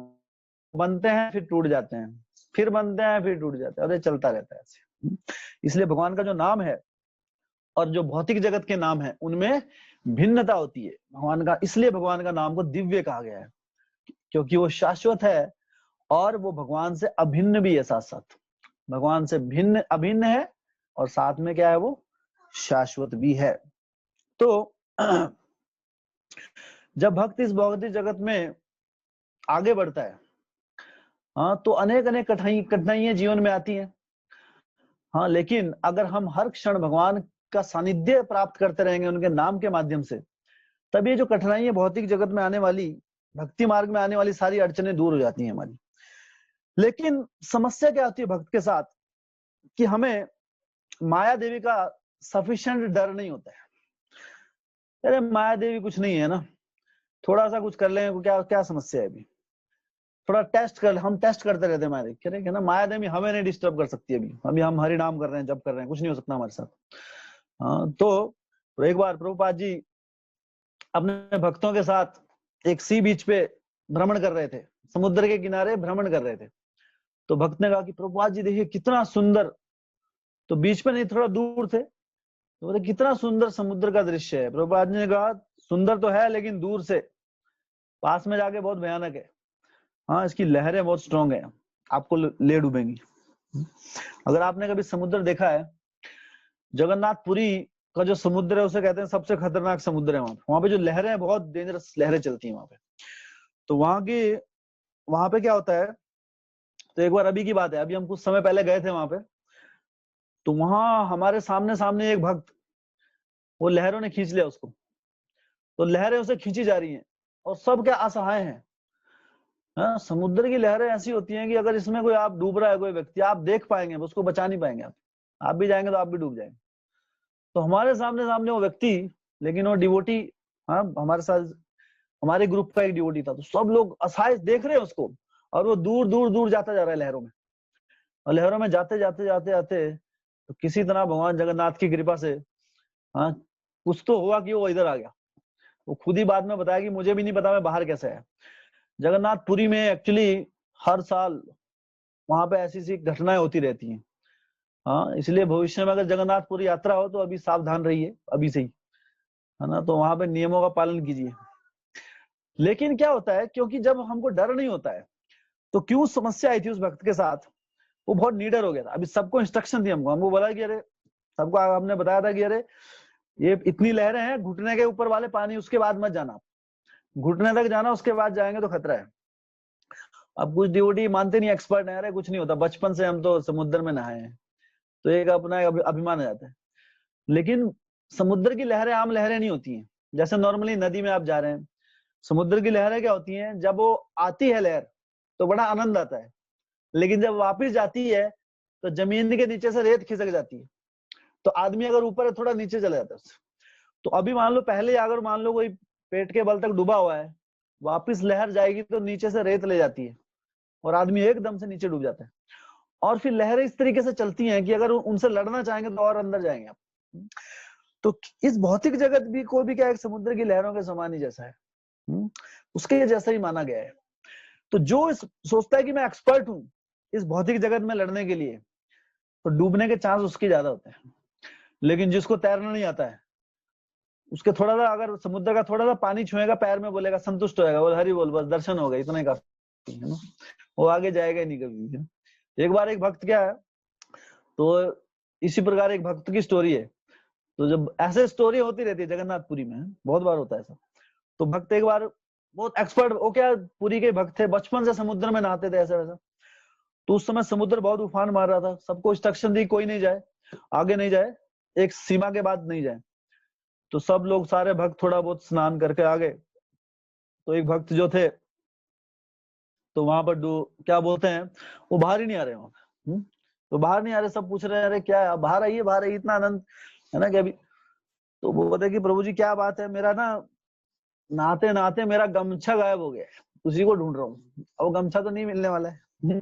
बनते हैं फिर टूट जाते हैं, फिर बनते हैं फिर टूट जाते हैं, और ये चलता रहता है ऐसे। इसलिए भगवान का जो नाम है और जो भौतिक जगत के नाम है उनमें भिन्नता होती है भगवान का। इसलिए भगवान का नाम को दिव्य कहा गया है, क्योंकि वो शाश्वत है और वो भगवान से अभिन्न भी है। साथ साथ भगवान से भिन्न, अभिन्न है, और साथ में क्या है, वो शाश्वत भी है। तो जब भक्त इस भौतिक जगत में आगे बढ़ता है, हाँ, तो अनेक अनेक कठिनाइयां जीवन में आती हैं। हाँ, लेकिन अगर हम हर क्षण भगवान का सानिध्य प्राप्त करते रहेंगे उनके नाम के माध्यम से, तब ये जो कठिनाइयां भौतिक जगत में आने वाली, भक्ति मार्ग में आने वाली सारी अड़चनें दूर हो जाती हैं हमारी। लेकिन समस्या क्या होती है भक्त के साथ, कि हमें माया देवी का सफिशिएंट डर नहीं होता है। अरे माया देवी कुछ नहीं है ना, थोड़ा सा कुछ कर लेंगे, क्या क्या समस्या है, अभी थोड़ा टेस्ट कर, हम टेस्ट करते रहते हैं माया देवी, कह रहे हैं ना माया देवी हमें नहीं डिस्टर्ब कर सकती। अभी हम हरि नाम कर रहे हैं, जप कर रहे हैं, कुछ नहीं हो सकता हमारे साथ। हाँ, तो एक बार प्रभुपाद जी अपने भक्तों के साथ एक सी बीच पे भ्रमण कर रहे थे, समुद्र के किनारे भ्रमण कर रहे थे। तो भक्त ने कहा कि प्रभुपाद जी देखिए कितना सुंदर, तो बीच पे नहीं, थोड़ा दूर थे, तो बोले कितना सुंदर समुद्र का दृश्य है। प्रभुपाद जी ने कहा सुंदर तो है, लेकिन दूर से, पास में जाके बहुत भयानक है। हाँ, इसकी लहरें बहुत स्ट्रांग है, आपको ले डूबेंगी। अगर आपने कभी समुद्र देखा है, जगन्नाथपुरी का जो समुद्र है उसे कहते हैं सबसे खतरनाक समुद्र है। वहां पे जो लहरें हैं, बहुत डेंजरस लहरें चलती हैं वहां पे। तो वहां पे क्या होता है, तो एक बार अभी की बात है, अभी हम कुछ समय पहले गए थे वहां पे, तो वहां हमारे सामने सामने एक भक्त, वो लहरों ने खींच लिया उसको, तो लहरें उसे खींची जा रही हैं और सब क्या असहाय हैं। हाँ, समुद्र की लहरें ऐसी होती हैं कि अगर इसमें कोई, आप डूब रहा है कोई व्यक्ति, आप देख पाएंगे, उसको बचा नहीं पाएंगे आप भी जाएंगे तो आप भी डूब जाएंगे। तो हमारे सामने सामने वो व्यक्ति, लेकिन वो डिवोटी, हाँ, हमारे साथ हमारे ग्रुप का एक डिवोटी था, तो सब लोग असहाय देख रहे हैं उसको, और वो दूर दूर दूर जाता जा रहा है लहरों में, और लहरों में जाते जाते जाते जाते तो किसी तरह भगवान जगन्नाथ की कृपा से, हाँ, कुछ तो हुआ कि वो इधर आ गया। वो खुद ही बाद में बताया कि मुझे भी नहीं पता मैं बाहर कैसे आया। जगन्नाथपुरी में एक्चुअली हर साल वहां पे ऐसी सी घटनाएं होती रहती हैं। हाँ, इसलिए भविष्य में अगर जगन्नाथपुरी यात्रा हो तो अभी सावधान रहिए, अभी से ही, है ना, तो वहां पे नियमों का पालन कीजिए। लेकिन क्या होता है, क्योंकि जब हमको डर नहीं होता है, तो क्यों समस्या आई थी उस भक्त के साथ, वो बहुत नीडर हो गया था। अभी सबको इंस्ट्रक्शन दी, हमको बोला कि अरे, सबको हमने बताया था कि अरे ये इतनी लहरें हैं, घुटने के ऊपर वाले पानी, उसके बाद मत जाना, घुटने तक जाना, उसके बाद जाएंगे तो खतरा है। अब कुछ डिवोटी मानते नहीं, एक्सपर्ट है, अरे कुछ नहीं होता, बचपन से हम तो समुद्र में नहाए हैं, तो एक अपना अभिमान आ जाता है। लेकिन समुद्र की लहरें आम लहरें नहीं होती हैं। जैसे नॉर्मली नदी में आप जा रहे हैं, समुद्र की लहरें क्या होती हैं, जब वो आती है लहर तो बड़ा आनंद आता है, लेकिन जब वापिस जाती है तो जमीन के नीचे से रेत खिसक जाती है, तो आदमी अगर ऊपर है थोड़ा नीचे चला जाता है। तो अभी मान लो, पहले अगर मान लो कोई पेट के बल तक डूबा हुआ है, वापिस लहर जाएगी तो नीचे से रेत ले जाती है और आदमी एकदम से नीचे डूब जाता है। और फिर लहरें इस तरीके से चलती हैं कि अगर उनसे लड़ना चाहेंगे तो और अंदर जाएंगे आप। तो इस भौतिक जगत भी को भी क्या एक समुद्र की लहरों के समान ही जैसा है, उसके जैसा ही माना गया है। तो जो सोचता है कि मैं एक्सपर्ट हूं इस भौतिक जगत में लड़ने के लिए, तो डूबने के चांस उसके ज्यादा होते हैं। लेकिन जिसको तैरना नहीं आता है, उसके थोड़ा सा, अगर समुद्र का थोड़ा सा पानी छुएगा पैर में, बोलेगा, संतुष्ट होएगा, बोले हरि बोल, बस दर्शन हो गए, इतना ही काफी है ना, वो आगे जाएगा ही नहीं कभी भी। एक बार एक भक्त क्या है, तो इसी प्रकार एक भक्त की स्टोरी है। तो जब ऐसे स्टोरी होती रहती है जगन्नाथपुरी में, बहुत बार होता है ऐसा। तो भक्त एक बार बहुत एक्सपर्ट, वो क्या पुरी के भक्त थे, बचपन से समुद्र में नहाते थे ऐसा वैसा। तो उस समय समुद्र बहुत उफान मार रहा था, सबको इंस्ट्रक्शन दी कोई नहीं जाए, आगे नहीं जाए, एक सीमा के बाद नहीं जाए। तो सब लोग, सारे भक्त थोड़ा बहुत स्नान करके आ गए। तो एक भक्त जो थे, तो वहां पर क्या बोलते हैं, वो बाहर ही नहीं आ रहे वहां पे। तो बाहर नहीं आ रहे, सब पूछ रहे हैं अरे क्या है, बाहर आइए बाहर आइए, इतना आनंद है ना कि अभी। तो वो बोलते कि प्रभु जी क्या बात है, मेरा ना नहाते नहाते मेरा गमछा गायब हो गया है, उसी को ढूंढ रहा हूँ। अब वो गमछा तो नहीं मिलने वाला है।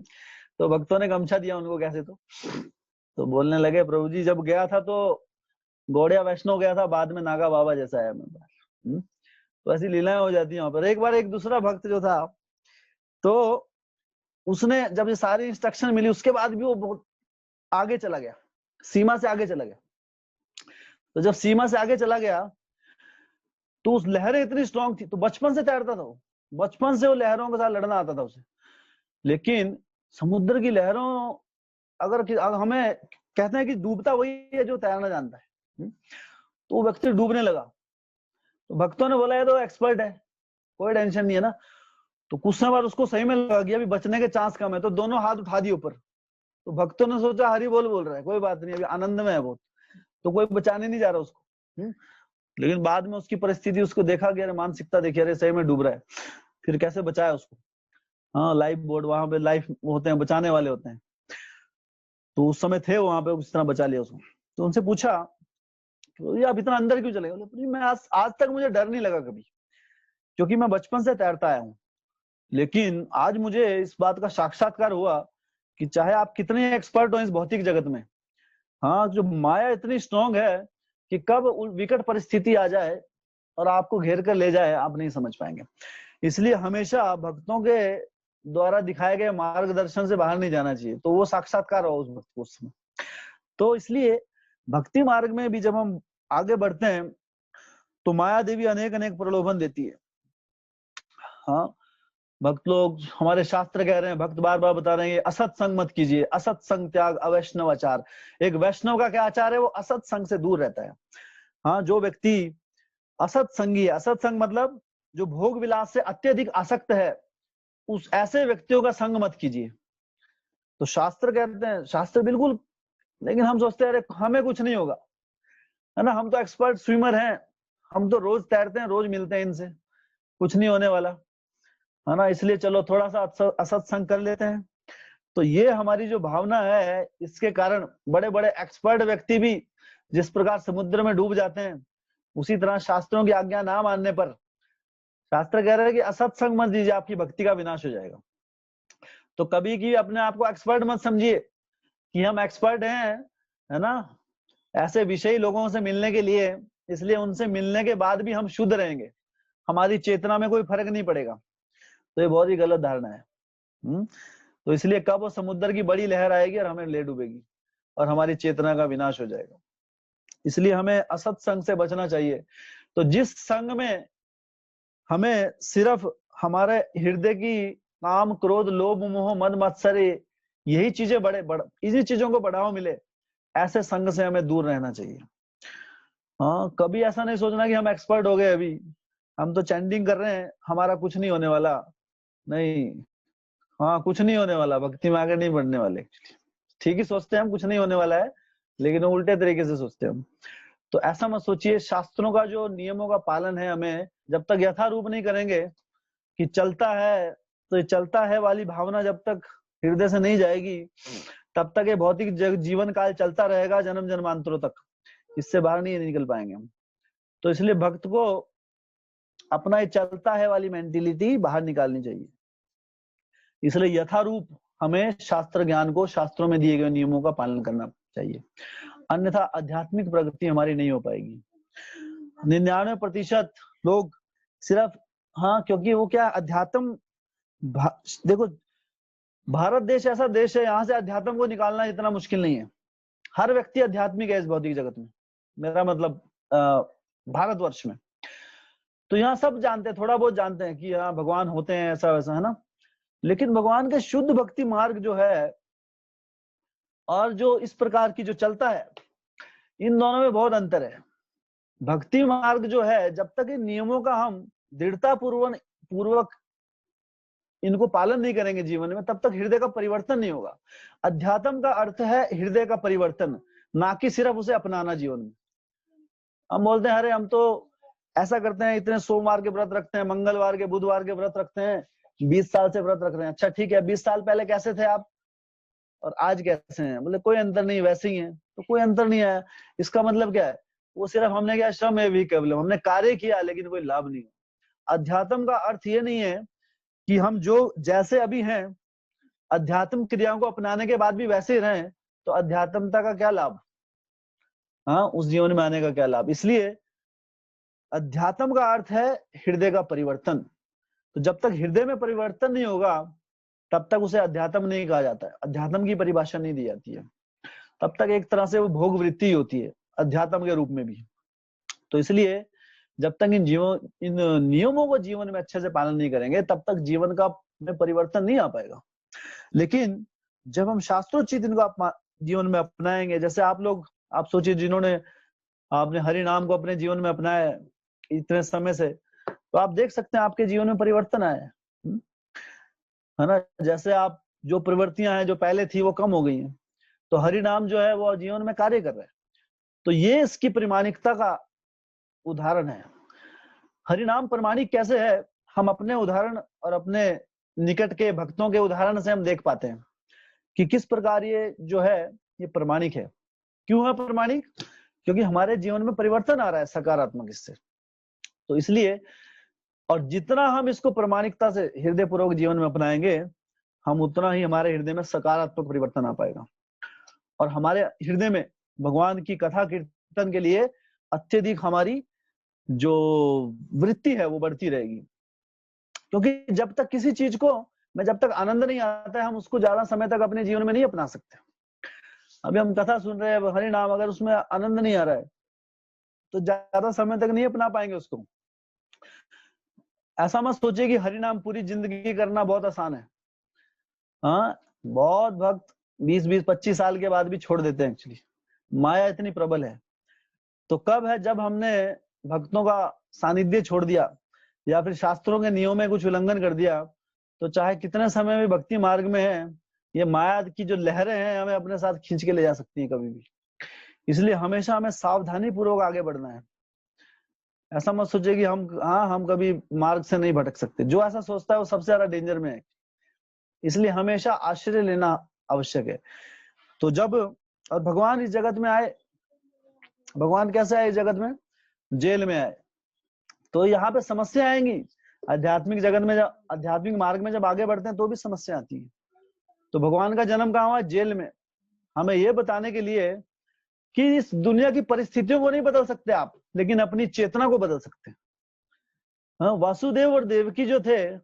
तो भक्तों ने गमछा दिया उनको कैसे, तो बोलने लगे प्रभु जी जब गया था तो गौड़िया वैष्णव गया था, बाद में नागा बाबा जैसा है मेरे पास। तो ऐसी लीलाएं हो जाती हैं वहां पर। एक बार एक दूसरा भक्त जो था, तो उसने जब ये सारी इंस्ट्रक्शन मिली उसके बाद भी वो बहुत आगे चला गया, सीमा से आगे चला गया। तो जब सीमा से आगे चला गया तो उस लहरें इतनी स्ट्रांग थी, तो बचपन से तैरता था वो, बचपन से वो लहरों के साथ लड़ना आता था उसे। लेकिन समुद्र की लहरों, अगर हमें कहते हैं कि डूबता वही है जो तैरना जानता है। तो वो व्यक्ति डूबने लगा। तो भक्तों ने बोला ये तो एक्सपर्ट है, कोई टेंशन नहीं है ना। तो कुछ समय बाद उसको सही में लगा कि अभी बचने के चांस कम है, तो दोनों हाथ उठा दिए ऊपर। तो भक्तों ने सोचा हरि बोल रहा है, कोई बात नहीं, अभी आनंद में है बहुत, तो कोई बचाने नहीं जा रहा उसको। लेकिन बाद में उसकी परिस्थिति, उसको देखा गया, मानसिकता देखी, अरे सही में डूब रहा है, फिर कैसे बचाया उसको। हाँ, लाइफ बोर्ड वहां पे लाइफ होते हैं, बचाने वाले होते हैं, तो उस समय थे वहां पे, उस तरह बचा लिया उसको। तो उनसे पूछा तो ये आप इतना अंदर क्यों चले गए? बोले मैं आज तक मुझे डर नहीं लगा कभी, क्योंकि मैं बचपन से तैरता आया हूँ। लेकिन आज मुझे इस बात का साक्षात्कार हुआ कि चाहे आप कितने एक्सपर्ट हो इस भौतिक जगत में, हाँ, जो माया इतनी स्ट्रांग है कि कब विकट परिस्थिति आ जाए और आपको घेर कर ले जाए, आप नहीं समझ पाएंगे। इसलिए हमेशा भक्तों के द्वारा दिखाए गए मार्गदर्शन से बाहर नहीं जाना चाहिए, तो वो साक्षात्कार हो उस भक्त को उस समय। तो इसलिए भक्ति मार्ग में भी जब हम आगे बढ़ते हैं तो माया देवी अनेक अनेक प्रलोभन देती है। हाँ, भक्त लोग, हमारे शास्त्र कह रहे हैं, भक्त बार बार बता रहे हैं असत संग मत कीजिए, असत संग त्याग अवैष्णव आचार। एक वैष्णव का क्या आचार है, वो असत संग से दूर रहता है। हाँ, जो व्यक्ति असत संगी है, असत संग मतलब जो भोग विलास से अत्यधिक आसक्त है, उस ऐसे व्यक्तियों का संग मत कीजिए। तो शास्त्र कहते हैं, शास्त्र बिल्कुल, लेकिन हम सोचते हैं अरे हमें कुछ नहीं होगा, है ना, हम तो एक्सपर्ट स्विमर हैं, हम तो रोज तैरते हैं, रोज मिलते हैं इनसे, कुछ नहीं होने वाला, है ना, इसलिए चलो थोड़ा सा असत्संग कर लेते हैं। तो ये हमारी जो भावना है, इसके कारण बड़े बड़े एक्सपर्ट व्यक्ति भी जिस प्रकार समुद्र में डूब जाते हैं, उसी तरह शास्त्रों की आज्ञा ना मानने पर शास्त्र कह रहे हैं कि असत्संग मत दीजिए, आपकी भक्ति का विनाश हो जाएगा। तो कभी की अपने आप को एक्सपर्ट मत समझिए कि हम एक्सपर्ट हैं, है ना, ऐसे विषयी लोगों से मिलने के लिए, इसलिए उनसे मिलने के बाद भी हम शुद्ध रहेंगे, हमारी चेतना में कोई फर्क नहीं पड़ेगा। तो ये बहुत ही गलत धारणा है। तो इसलिए कब वो समुद्र की बड़ी लहर आएगी और हमें ले डूबेगी और हमारी चेतना का विनाश हो जाएगा। इसलिए हमें असत संग से बचना चाहिए। तो जिस संग में हमें सिर्फ हमारे हृदय की काम क्रोध लोभ मोह मद मत्सर्य यही चीजें इन्हीं चीजों को बढ़ावा मिले, ऐसे संग से हमें दूर रहना चाहिए। हाँ, कभी ऐसा नहीं सोचना कि हम एक्सपर्ट हो गए, अभी हम तो चैंटिंग कर रहे हैं, हमारा कुछ नहीं होने वाला। नहीं, हाँ, कुछ नहीं होने वाला, भक्ति में आगे नहीं बढ़ने वाले। ठीक ही सोचते हैं हम, कुछ नहीं होने वाला है, लेकिन उल्टे तरीके से सोचते हैं हम। तो ऐसा मत सोचिए। शास्त्रों का जो नियमों का पालन है, हमें जब तक यथारूप नहीं करेंगे कि चलता है तो ये चलता है वाली भावना जब तक हृदय से नहीं जाएगी, तब तक ये भौतिक जीवन काल चलता रहेगा, जन्म जन्मांतरों तक, इससे बाहर नहीं निकल पाएंगे हम। तो इसलिए भक्त को अपना ये चलता है वाली मेंटेलिटी बाहर निकालनी चाहिए। इसलिए यथारूप हमें शास्त्र ज्ञान को, शास्त्रों में दिए गए नियमों का पालन करना चाहिए, अन्यथा आध्यात्मिक प्रगति हमारी नहीं हो पाएगी। 99% लोग सिर्फ, हाँ, क्योंकि वो क्या अध्यात्म, देखो भारत देश ऐसा देश है, यहाँ से अध्यात्म को निकालना इतना मुश्किल नहीं है। हर व्यक्ति आध्यात्मिक है इस भौतिक जगत में, मेरा मतलब भारतवर्ष में। तो यहाँ सब जानते हैं, थोड़ा बहुत जानते हैं कि हाँ भगवान होते हैं, ऐसा वैसा, है ना। लेकिन भगवान के शुद्ध भक्ति मार्ग जो है और जो इस प्रकार की जो चलता है, इन दोनों में बहुत अंतर है। भक्ति मार्ग जो है, जब तक इन नियमों का हम दृढ़ता पूर्वक इनको पालन नहीं करेंगे जीवन में, तब तक हृदय का परिवर्तन नहीं होगा। अध्यात्म का अर्थ है हृदय का परिवर्तन, ना कि सिर्फ उसे अपनाना जीवन में। हम बोलते हैं अरे हम तो ऐसा करते हैं, इतने सोमवार के व्रत रखते हैं, मंगलवार के बुधवार के व्रत रखते हैं, 20 साल से व्रत रख रहे हैं। अच्छा ठीक है, 20 साल पहले कैसे थे आप और आज कैसे हैं? बोले कोई अंतर नहीं, वैसे ही है। तो कोई अंतर नहीं आया, इसका मतलब क्या है? वो सिर्फ हमने क्या, श्रम है भी केवलम, हमने कार्य किया लेकिन कोई लाभ नहीं। अध्यात्म का अर्थ ये नहीं है कि हम जो जैसे अभी हैं अध्यात्म क्रियाओं को अपनाने के बाद भी वैसे ही रहें, तो अध्यात्मता का क्या लाभ? हाँ, उस जीवन में आने का क्या लाभ? इसलिए अध्यात्म का अर्थ है हृदय का परिवर्तन। तो जब तक हृदय में परिवर्तन नहीं होगा तब तक उसे अध्यात्म नहीं कहा जाता है, अध्यात्म की परिभाषा नहीं दी जाती है। तब तक एक तरह से वो भोग वृत्ति होती है अध्यात्म के रूप में भी। तो इसलिए जब तक इन नियमों को जीवन में अच्छे से पालन नहीं करेंगे तब तक जीवन का में परिवर्तन नहीं आ पाएगा। लेकिन जब हम शास्त्रोचित इनको जीवन में अपनाएंगे, जैसे आप सोचिए जिन्होंने आपने हरि नाम को अपने जीवन में अपनाया इतने समय से, तो आप देख सकते हैं आपके जीवन में परिवर्तन आया है ना। जैसे आप जो प्रवृत्तियां हैं जो पहले थी वो कम हो गई हैं, तो हरि नाम जो है वो जीवन में कार्य कर रहा है। तो ये इसकी प्रामाणिकता का उदाहरण है। हरि नाम प्रमाणिक कैसे है? हम अपने उदाहरण और अपने निकट के भक्तों के उदाहरण से हम देख पाते हैं कि किस प्रकार ये जो है ये प्रमाणिक है। क्यों है प्रमाणिक? क्योंकि हमारे जीवन में परिवर्तन आ रहा है सकारात्मक इससे। तो इसलिए, और जितना हम इसको प्रामाणिकता से हृदय पूर्वक जीवन में अपनाएंगे, हम उतना ही हमारे हृदय में सकारात्मक परिवर्तन आ पाएगा और हमारे हृदय में भगवान की कथा कीर्तन के लिए अत्यधिक हमारी जो वृत्ति है वो बढ़ती रहेगी। क्योंकि जब तक किसी चीज को जब तक आनंद नहीं आता है हम उसको ज्यादा समय तक अपने जीवन में नहीं अपना सकते। अभी हम कथा सुन रहे हैं हरि नाम, अगर उसमें आनंद नहीं आ रहा है तो ज्यादा समय तक नहीं अपना पाएंगे उसको। ऐसा मत सोचिए कि हरि नाम पूरी जिंदगी करना बहुत आसान है। हाँ, बहुत भक्त 20-25 साल के बाद भी छोड़ देते हैं। एक्चुअली माया इतनी प्रबल है। तो कब है? जब हमने भक्तों का सानिध्य छोड़ दिया या फिर शास्त्रों के नियमों में कुछ उल्लंघन कर दिया, तो चाहे कितने समय में भक्ति मार्ग में है, ये माया की जो लहरें हैं हमें अपने साथ खींच के ले जा सकती हैं कभी भी। इसलिए हमेशा हमें सावधानी पूर्वक आगे बढ़ना है। ऐसा मत सोचिए कि हम कभी मार्ग से नहीं भटक सकते। जो ऐसा सोचता है वो सबसे ज्यादा डेंजर में है। इसलिए हमेशा आश्रय लेना आवश्यक है। तो जब और भगवान इस जगत में आए, भगवान कैसे आए इस जगत में? जेल में आए। तो यहाँ पे समस्या आएंगी। आध्यात्मिक जगत में जब आध्यात्मिक मार्ग में जब आगे बढ़ते हैं तो भी समस्या आती है। तो भगवान का जन्म कहाँ हुआ? जेल में। हमें ये बताने के लिए कि इस दुनिया की परिस्थितियों को नहीं बदल सकते आप, लेकिन अपनी चेतना को बदल सकते हैं। हाँ, वासुदेव और देवकी जो थे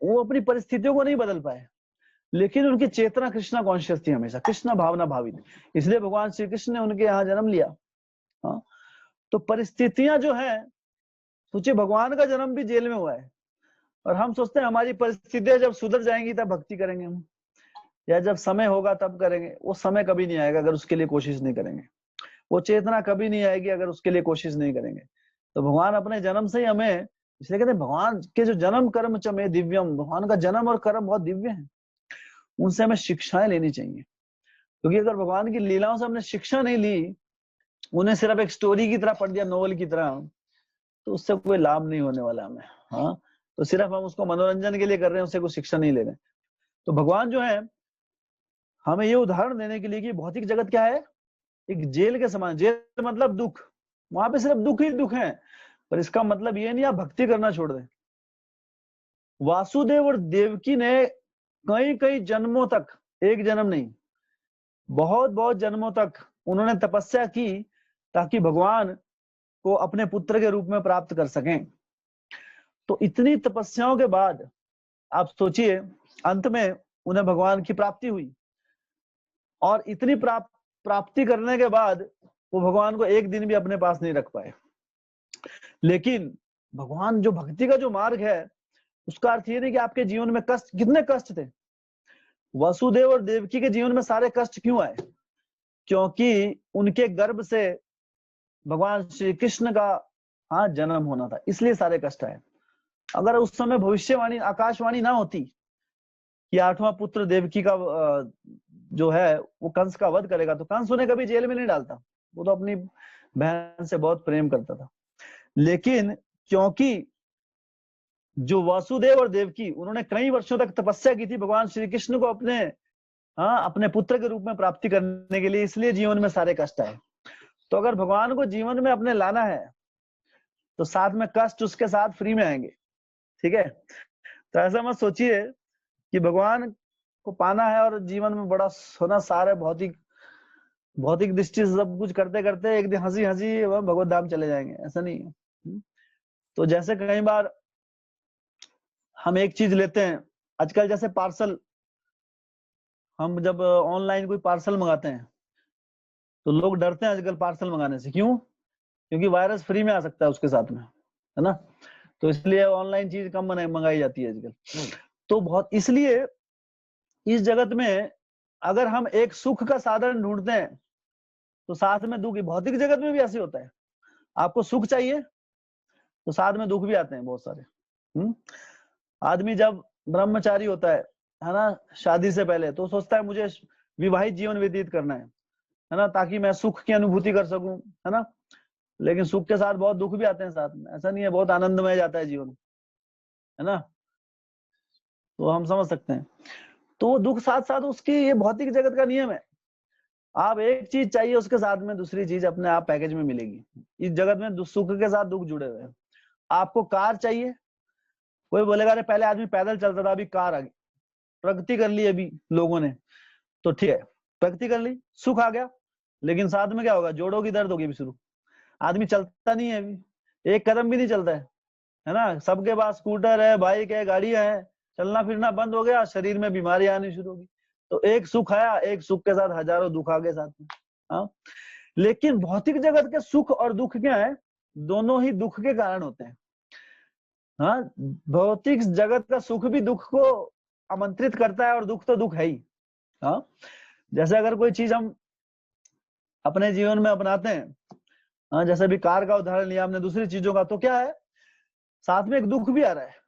वो अपनी परिस्थितियों को नहीं बदल पाए, लेकिन उनकी चेतना कृष्णा कॉन्शियस थी, हमेशा कृष्णा भावना भावित। इसलिए भगवान श्री कृष्ण ने उनके यहाँ जन्म लिया। हाँ, तो परिस्थितियां जो है, सोचिए भगवान का जन्म भी जेल में हुआ है और हम सोचते हैं हमारी परिस्थितियां जब सुधर जाएंगी तब भक्ति करेंगे हम, या जब समय होगा तब करेंगे। वो समय कभी नहीं आएगा अगर उसके लिए कोशिश नहीं करेंगे। वो चेतना कभी नहीं आएगी अगर उसके लिए कोशिश नहीं करेंगे। तो भगवान अपने जन्म से ही हमें, इसलिए कहते हैं भगवान के जो जन्म कर्म चमे दिव्यम, भगवान का जन्म और कर्म बहुत दिव्य है। उनसे हमें शिक्षाएं लेनी चाहिए। क्योंकि अगर भगवान की लीलाओं से हमने शिक्षा नहीं ली, उन्हें सिर्फ एक स्टोरी की तरह पढ़ दिया, नोवेल की तरह, तो उससे कोई लाभ नहीं होने वाला हमें। हाँ, तो सिर्फ हम उसको मनोरंजन के लिए कर रहे हैं, उससे कोई शिक्षा नहीं ले रहे। तो भगवान जो है हमें ये उदाहरण देने के लिए कि भौतिक जगत क्या है? एक जेल के समान। जेल मतलब दुख, वहां पे सिर्फ दुख ही दुख है। पर इसका मतलब ये नहीं आप भक्ति करना छोड़ दें। वासुदेव और देवकी ने कई कई जन्मों तक, एक जन्म नहीं, बहुत बहुत जन्मों तक उन्होंने तपस्या की ताकि भगवान को अपने पुत्र के रूप में प्राप्त कर सकें। तो इतनी तपस्याओं के बाद आप सोचिए अंत में उन्हें भगवान की प्राप्ति हुई। और इतनी प्राप्ति करने के बाद वो भगवान को एक दिन भी अपने पास नहीं रख पाए। लेकिन भगवान जो भक्ति का जो मार्ग है उसका अर्थ ये नहीं कि आपके जीवन में कष्ट, कितने कष्ट थे वसुदेव और देवकी के जीवन में, सारे कष्ट क्यों आए? क्योंकि उनके गर्भ से भगवान श्री कृष्ण का जन्म होना था, इसलिए सारे कष्ट आए। अगर उस समय भविष्यवाणी, आकाशवाणी ना होती कि 8वां पुत्र देवकी का जो है वो कंस का वध करेगा, तो कंस उन्हें कभी जेल में नहीं डालता। वो तो अपनी बहन से बहुत प्रेम करता था। लेकिन क्योंकि जो वासुदेव और देवकी, उन्होंने कई वर्षों तक तपस्या की थी भगवान श्री कृष्ण को अपने पुत्र के रूप में प्राप्ति करने के लिए, इसलिए जीवन में सारे कष्ट आए। तो अगर भगवान को जीवन में अपने लाना है तो साथ में कष्ट उसके साथ फ्री में आएंगे, ठीक है। तो ऐसा मत सोचिए कि भगवान को पाना है और जीवन में बड़ा सोना सारे भौतिक दृष्टि से सब कुछ करते करते एक दिन हंसी हंसी भगवत धाम चले जाएंगे, ऐसा नहीं है। तो जैसे कई बार हम एक चीज लेते हैं, आजकल जैसे पार्सल, हम जब ऑनलाइन कोई पार्सल मंगाते हैं तो लोग डरते हैं आजकल पार्सल मंगाने से। क्यों? क्योंकि वायरस फ्री में आ सकता है उसके साथ में, है ना। तो इसलिए ऑनलाइन चीज कम मंगाई जाती है आजकल। तो बहुत इसलिए इस जगत में अगर हम एक सुख का साधन ढूंढते हैं तो साथ में दुख, भौतिक जगत में भी ऐसे होता है। आपको सुख चाहिए तो साथ में दुख भी आते हैं बहुत सारे। आदमी जब ब्रह्मचारी होता है ना, शादी से पहले, तो सोचता है मुझे विवाहित जीवन व्यतीत करना है ना, ताकि मैं सुख की अनुभूति कर सकूं, है ना। लेकिन सुख के साथ बहुत दुख भी आते हैं साथ में, ऐसा नहीं है बहुत आनंदमय जाता है जीवन, है ना। तो हम समझ सकते हैं। तो वो दुख साथ साथ उसकी, ये भौतिक जगत का नियम है। आप एक चीज चाहिए, उसके साथ में दूसरी चीज अपने आप पैकेज में मिलेगी। इस जगत में सुख के साथ दुख जुड़े हुए हैं। आपको कार चाहिए, कोई बोलेगा अरे पहले आदमी पैदल चलता था, अभी कार आ गई, प्रगति कर ली अभी लोगों ने, तो ठीक है प्रगति कर ली, सुख आ गया। लेकिन साथ में क्या होगा? जोड़ों की दर्द होगी अभी शुरू। आदमी चलता नहीं है, अभी एक कदम भी नहीं चलता है ना। सबके पास स्कूटर है, बाइक है, गाड़ियां है, चलना फिरना बंद हो गया, शरीर में बीमारियां आनी शुरू होगी। तो एक सुख आया, एक सुख के साथ हजारों दुख आ गए साथ में। हाँ, लेकिन भौतिक जगत के सुख और दुख क्या है? दोनों ही दुख के कारण होते हैं। हाँ, भौतिक जगत का सुख भी दुख को आमंत्रित करता है और दुख तो दुख है ही। हाँ, जैसे अगर कोई चीज हम अपने जीवन में अपनाते हैं, हाँ, जैसे भी कार का उदाहरण लिया हमने, दूसरी चीजों का, तो क्या है साथ में एक दुख भी आ रहा है।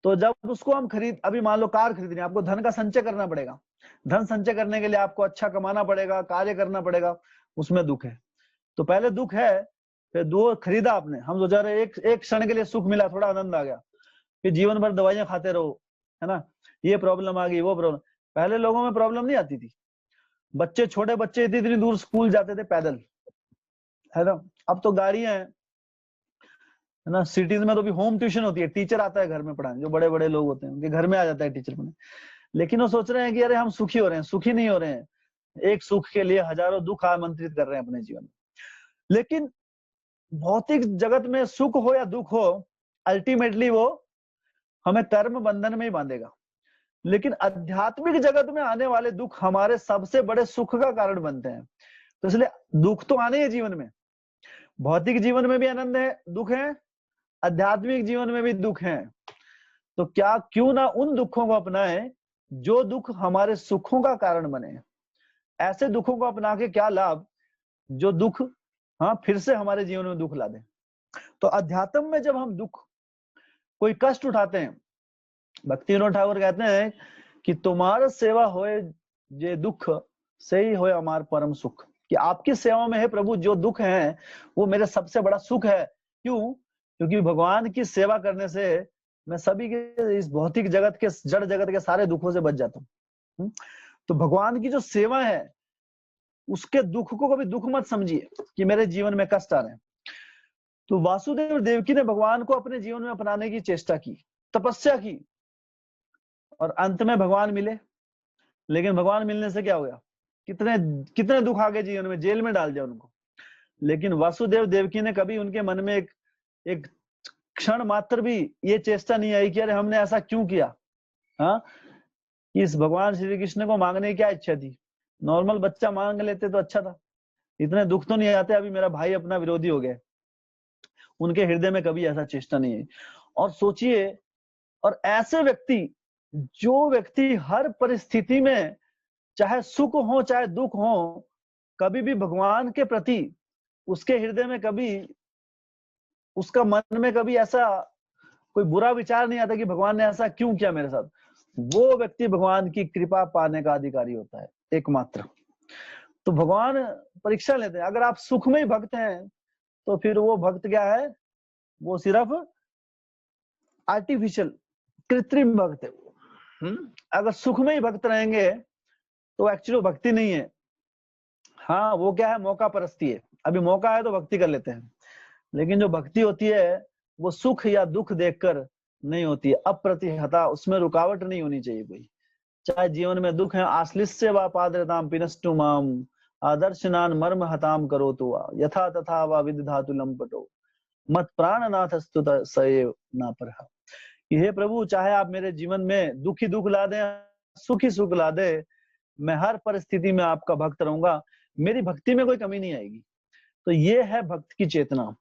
तो जब उसको हम अभी मान लो कार खरीदनी है, आपको धन का संचय करना पड़ेगा। धन संचय करने के लिए आपको अच्छा कमाना पड़ेगा, कार्य करना पड़ेगा, उसमें दुख है। तो पहले दुख है, फिर दो खरीदा आपने, हम सोचा रहे एक क्षण के लिए सुख मिला, थोड़ा आनंद आ गया, फिर जीवन भर दवाइयां खाते रहो, है ना। ये प्रॉब्लम आ गई, वो प्रॉब्लम। पहले लोगों में प्रॉब्लम नहीं आती थी। बच्चे, छोटे बच्चे इतनी दूर स्कूल जाते थे पैदल, है ना। अब तो गाड़ियां हैं, है ना। सिटीज में तो भी होम ट्यूशन होती है, टीचर आता है घर में पढ़ाने, जो बड़े बड़े लोग होते हैं उनके घर में आ जाता है टीचर पढ़ाने। लेकिन वो सोच रहे हैं कि अरे हम सुखी हो रहे हैं, सुखी नहीं हो रहे हैं। एक सुख के लिए हजारों दुख आमंत्रित कर रहे हैं अपने जीवन में। लेकिन भौतिक जगत में सुख हो या दुख हो, अल्टीमेटली वो हमें कर्म बंधन में ही बांधेगा। लेकिन आध्यात्मिक जगत में आने वाले दुख हमारे सबसे बड़े सुख का कारण बनते हैं। तो इसलिए दुख तो आने हैं जीवन में, भौतिक जीवन में भी आनंद है, दुख है, आध्यात्मिक जीवन में भी दुख है। तो क्यों ना उन दुखों को अपनाएं जो दुख हमारे सुखों का कारण बने। ऐसे दुखों को अपना के क्या लाभ जो दुख, हाँ, फिर से हमारे जीवन में दुख ला दे। तो अध्यात्म में जब हम दुख, कोई कष्ट उठाते हैं, भक्ति विनोद ठाकुर कहते हैं कि तुम्हारा सेवा होए जे दुख, से ही होए हमार परम सुख। कि आपकी सेवा में है प्रभु, जो दुख है वो मेरे सबसे बड़ा सुख है। क्यों? क्योंकि भगवान की सेवा करने से मैं सभी के इस भौतिक जगत के, जड़ जगत के सारे दुखों से बच जाता हूँ। तो भगवान की जो सेवा है, उसके दुख को कभी दुख मत समझिए कि मेरे जीवन में कष्ट आ रहे हैं। तो वासुदेव और देवकी ने भगवान को अपने जीवन में अपनाने की चेष्टा की, तपस्या की, और अंत में भगवान मिले। लेकिन भगवान मिलने से क्या हो गया? कितने कितने दुख आ गए जीवन में, जेल में डाल दिया उनको। लेकिन वासुदेव देवकी ने कभी उनके मन में एक क्षण मात्र भी ये चेष्टा नहीं आई कि अरे हमने ऐसा क्यों किया। हाँ, इस भगवान श्री कृष्ण को मांगने की क्या इच्छा थी? नॉर्मल बच्चा मांग लेते तो अच्छा था, इतने दुख तो नहीं आते, अभी मेरा भाई अपना विरोधी हो गया। उनके हृदय में कभी ऐसा चेष्टा नहीं आई। और सोचिए, और ऐसे व्यक्ति, जो व्यक्ति हर परिस्थिति में, चाहे सुख हो चाहे दुख हो, कभी भी भगवान के प्रति उसके हृदय में कभी, उसका मन में कभी ऐसा कोई बुरा विचार नहीं आता कि भगवान ने ऐसा क्यों किया मेरे साथ। वो व्यक्ति भगवान की कृपा पाने का अधिकारी होता है, एकमात्र। तो भगवान परीक्षा लेते हैं। अगर आप सुख में ही भक्त हैं तो फिर वो भक्त क्या है, वो सिर्फ आर्टिफिशियल, कृत्रिम भक्त है वो। अगर सुख में ही भक्त रहेंगे तो एक्चुअली भक्ति नहीं है। हाँ, वो क्या है, मौका परस्ती है, अभी मौका है तो भक्ति कर लेते हैं। लेकिन जो भक्ति होती है वो सुख या दुख देखकर नहीं होती है, अप्रतिहता, उसमें रुकावट नहीं होनी चाहिए कोई। चाहे जीवन में दुख है, आश्लिष्य वा पाद्रताम पिनष्टु माम आदर्शनान मर्म हताम करो तो यथा तथा वा विदधातु लंपटो मत प्राणनाथ स्तुत सएव ना पर। हे प्रभु, चाहे आप मेरे जीवन में दुख ही दुख ला दें, सुख ही सुख ला दे, मैं हर परिस्थिति में आपका भक्त रहूंगा, मेरी भक्ति में कोई कमी नहीं आएगी। तो ये है भक्त की चेतना,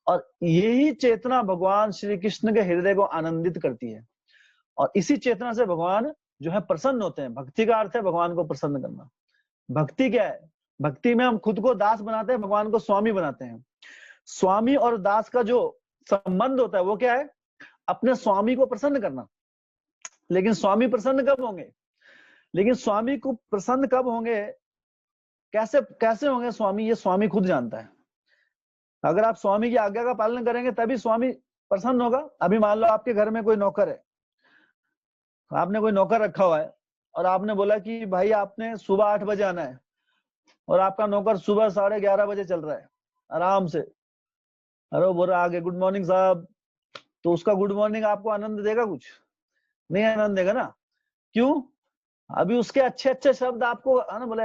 और यही चेतना भगवान श्री कृष्ण के हृदय को आनंदित करती है, और इसी चेतना से भगवान जो है प्रसन्न होते हैं। भक्ति का अर्थ है भगवान को प्रसन्न करना। भक्ति क्या है, भक्ति में हम खुद को दास बनाते हैं, भगवान को स्वामी बनाते हैं। स्वामी और दास का जो संबंध होता है वो क्या है, अपने स्वामी को प्रसन्न करना। लेकिन स्वामी प्रसन्न कब होंगे, लेकिन स्वामी को प्रसन्न कब होंगे, कैसे कैसे होंगे स्वामी, ये स्वामी खुद जानता है। अगर आप स्वामी की आज्ञा का पालन करेंगे तभी स्वामी प्रसन्न होगा। अभी मान लो आपके घर में कोई नौकर है, आपने कोई नौकर रखा हुआ है और आपने बोला कि भाई आपने सुबह 8 बजे आना है, और आपका नौकर सुबह 11:30 बजे चल रहा है आराम से, अरे बोल रहा आगे गुड मॉर्निंग साहब, तो उसका गुड मॉर्निंग आपको आनंद देगा? कुछ नहीं आनंद देगा ना। क्यों? अभी उसके अच्छे अच्छे शब्द आपको है ना, बोले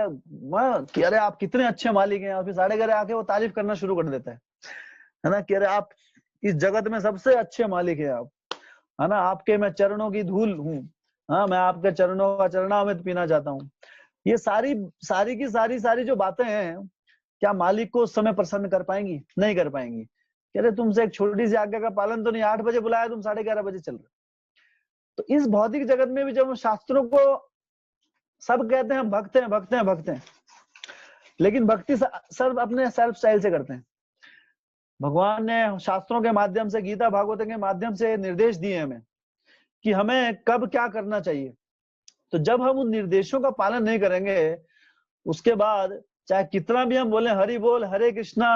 मैं कि अरे आप कितने अच्छे मालिक हैं, और फिर 11:30 आके वो तारीफ करना शुरू कर देता है ना, कि अरे आप इस जगत में सबसे अच्छे मालिक है आप, है ना, आपके मैं चरणों की धूल हूँ, हाँ मैं आपके चरणों का चरणामृत पीना चाहता हूँ। ये सारी सारी की सारी जो बातें हैं, क्या मालिक को उस समय प्रसन्न कर पाएंगी? नहीं कर पाएंगी। कह रहे तुमसे एक छोटी सी आज्ञा का पालन तो नहीं, 8 बजे बुलाया, तुम 11:30 बजे चल रहे। तो इस भौतिक जगत में भी जब हम शास्त्रों को सब कहते हैं भक्त हैं भक्त हैं भक्त हैं, लेकिन भक्ति सब अपने सेल्फ स्टाइल से करते हैं। भगवान ने शास्त्रों के माध्यम से, गीता भागवत के माध्यम से निर्देश दिए हमें कि हमें कब क्या करना चाहिए। तो जब हम उन निर्देशों का पालन नहीं करेंगे, उसके बाद चाहे कितना भी हम बोले हरि बोल हरे कृष्णा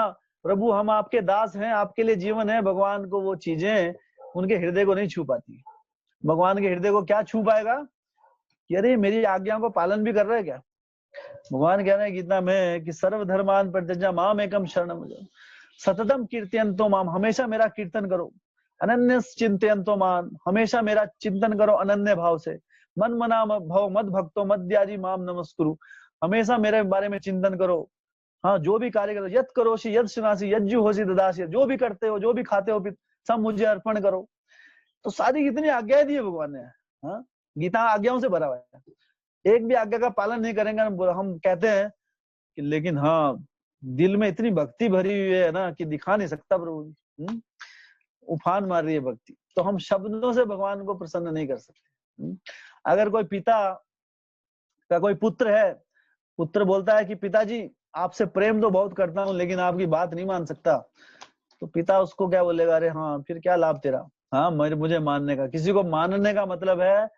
प्रभु हम आपके दास हैं, आपके लिए जीवन है, भगवान को वो चीजें उनके हृदय को नहीं छू पाती। भगवान के हृदय को क्या छू पाएगा कि अरे मेरी आज्ञाओं को पालन भी कर रहे हैं क्या। भगवान कह रहे हैं गीता में कि सर्वधर्मान परित्यज्य माम एकम शरणम व्रज सततम कीर्तयन्तो माम, हमेशा मेरा कीर्तन करो, अनन्य चिंतयन्तो माम, हमेशा मेरा चिंतन करो अनन्य भाव से, मन मना भव मद भक्तो मद्याजी माम नमस्कुरु, हमेशा मेरे बारे में चिंतन करो। हाँ, जो भी कार्य करो, यद करोषि यद सुनासी यज्जु होसी ददासी, जो भी करते हो जो भी खाते हो सब मुझे अर्पण करो। तो सारी कितनी आज्ञाएं दी है भगवान ने। हाँ, गीता आज्ञाओं से भरा हुआ है। एक भी आज्ञा का पालन नहीं करेंगे हम कहते हैं कि, लेकिन हाँ दिल में इतनी भक्ति भरी हुई है ना कि दिखा नहीं सकता प्रभु, उफान मार रही है भक्ति। तो हम शब्दों से भगवान को प्रसन्न नहीं कर सकते। अगर कोई पिता का कोई पुत्र है, पुत्र बोलता है कि पिताजी आपसे प्रेम तो बहुत करता हूँ लेकिन आपकी बात नहीं मान सकता, तो पिता उसको क्या बोलेगा, अरे हाँ फिर क्या लाभ तेरा, हाँ मुझे मानने का। किसी को मानने का मतलब है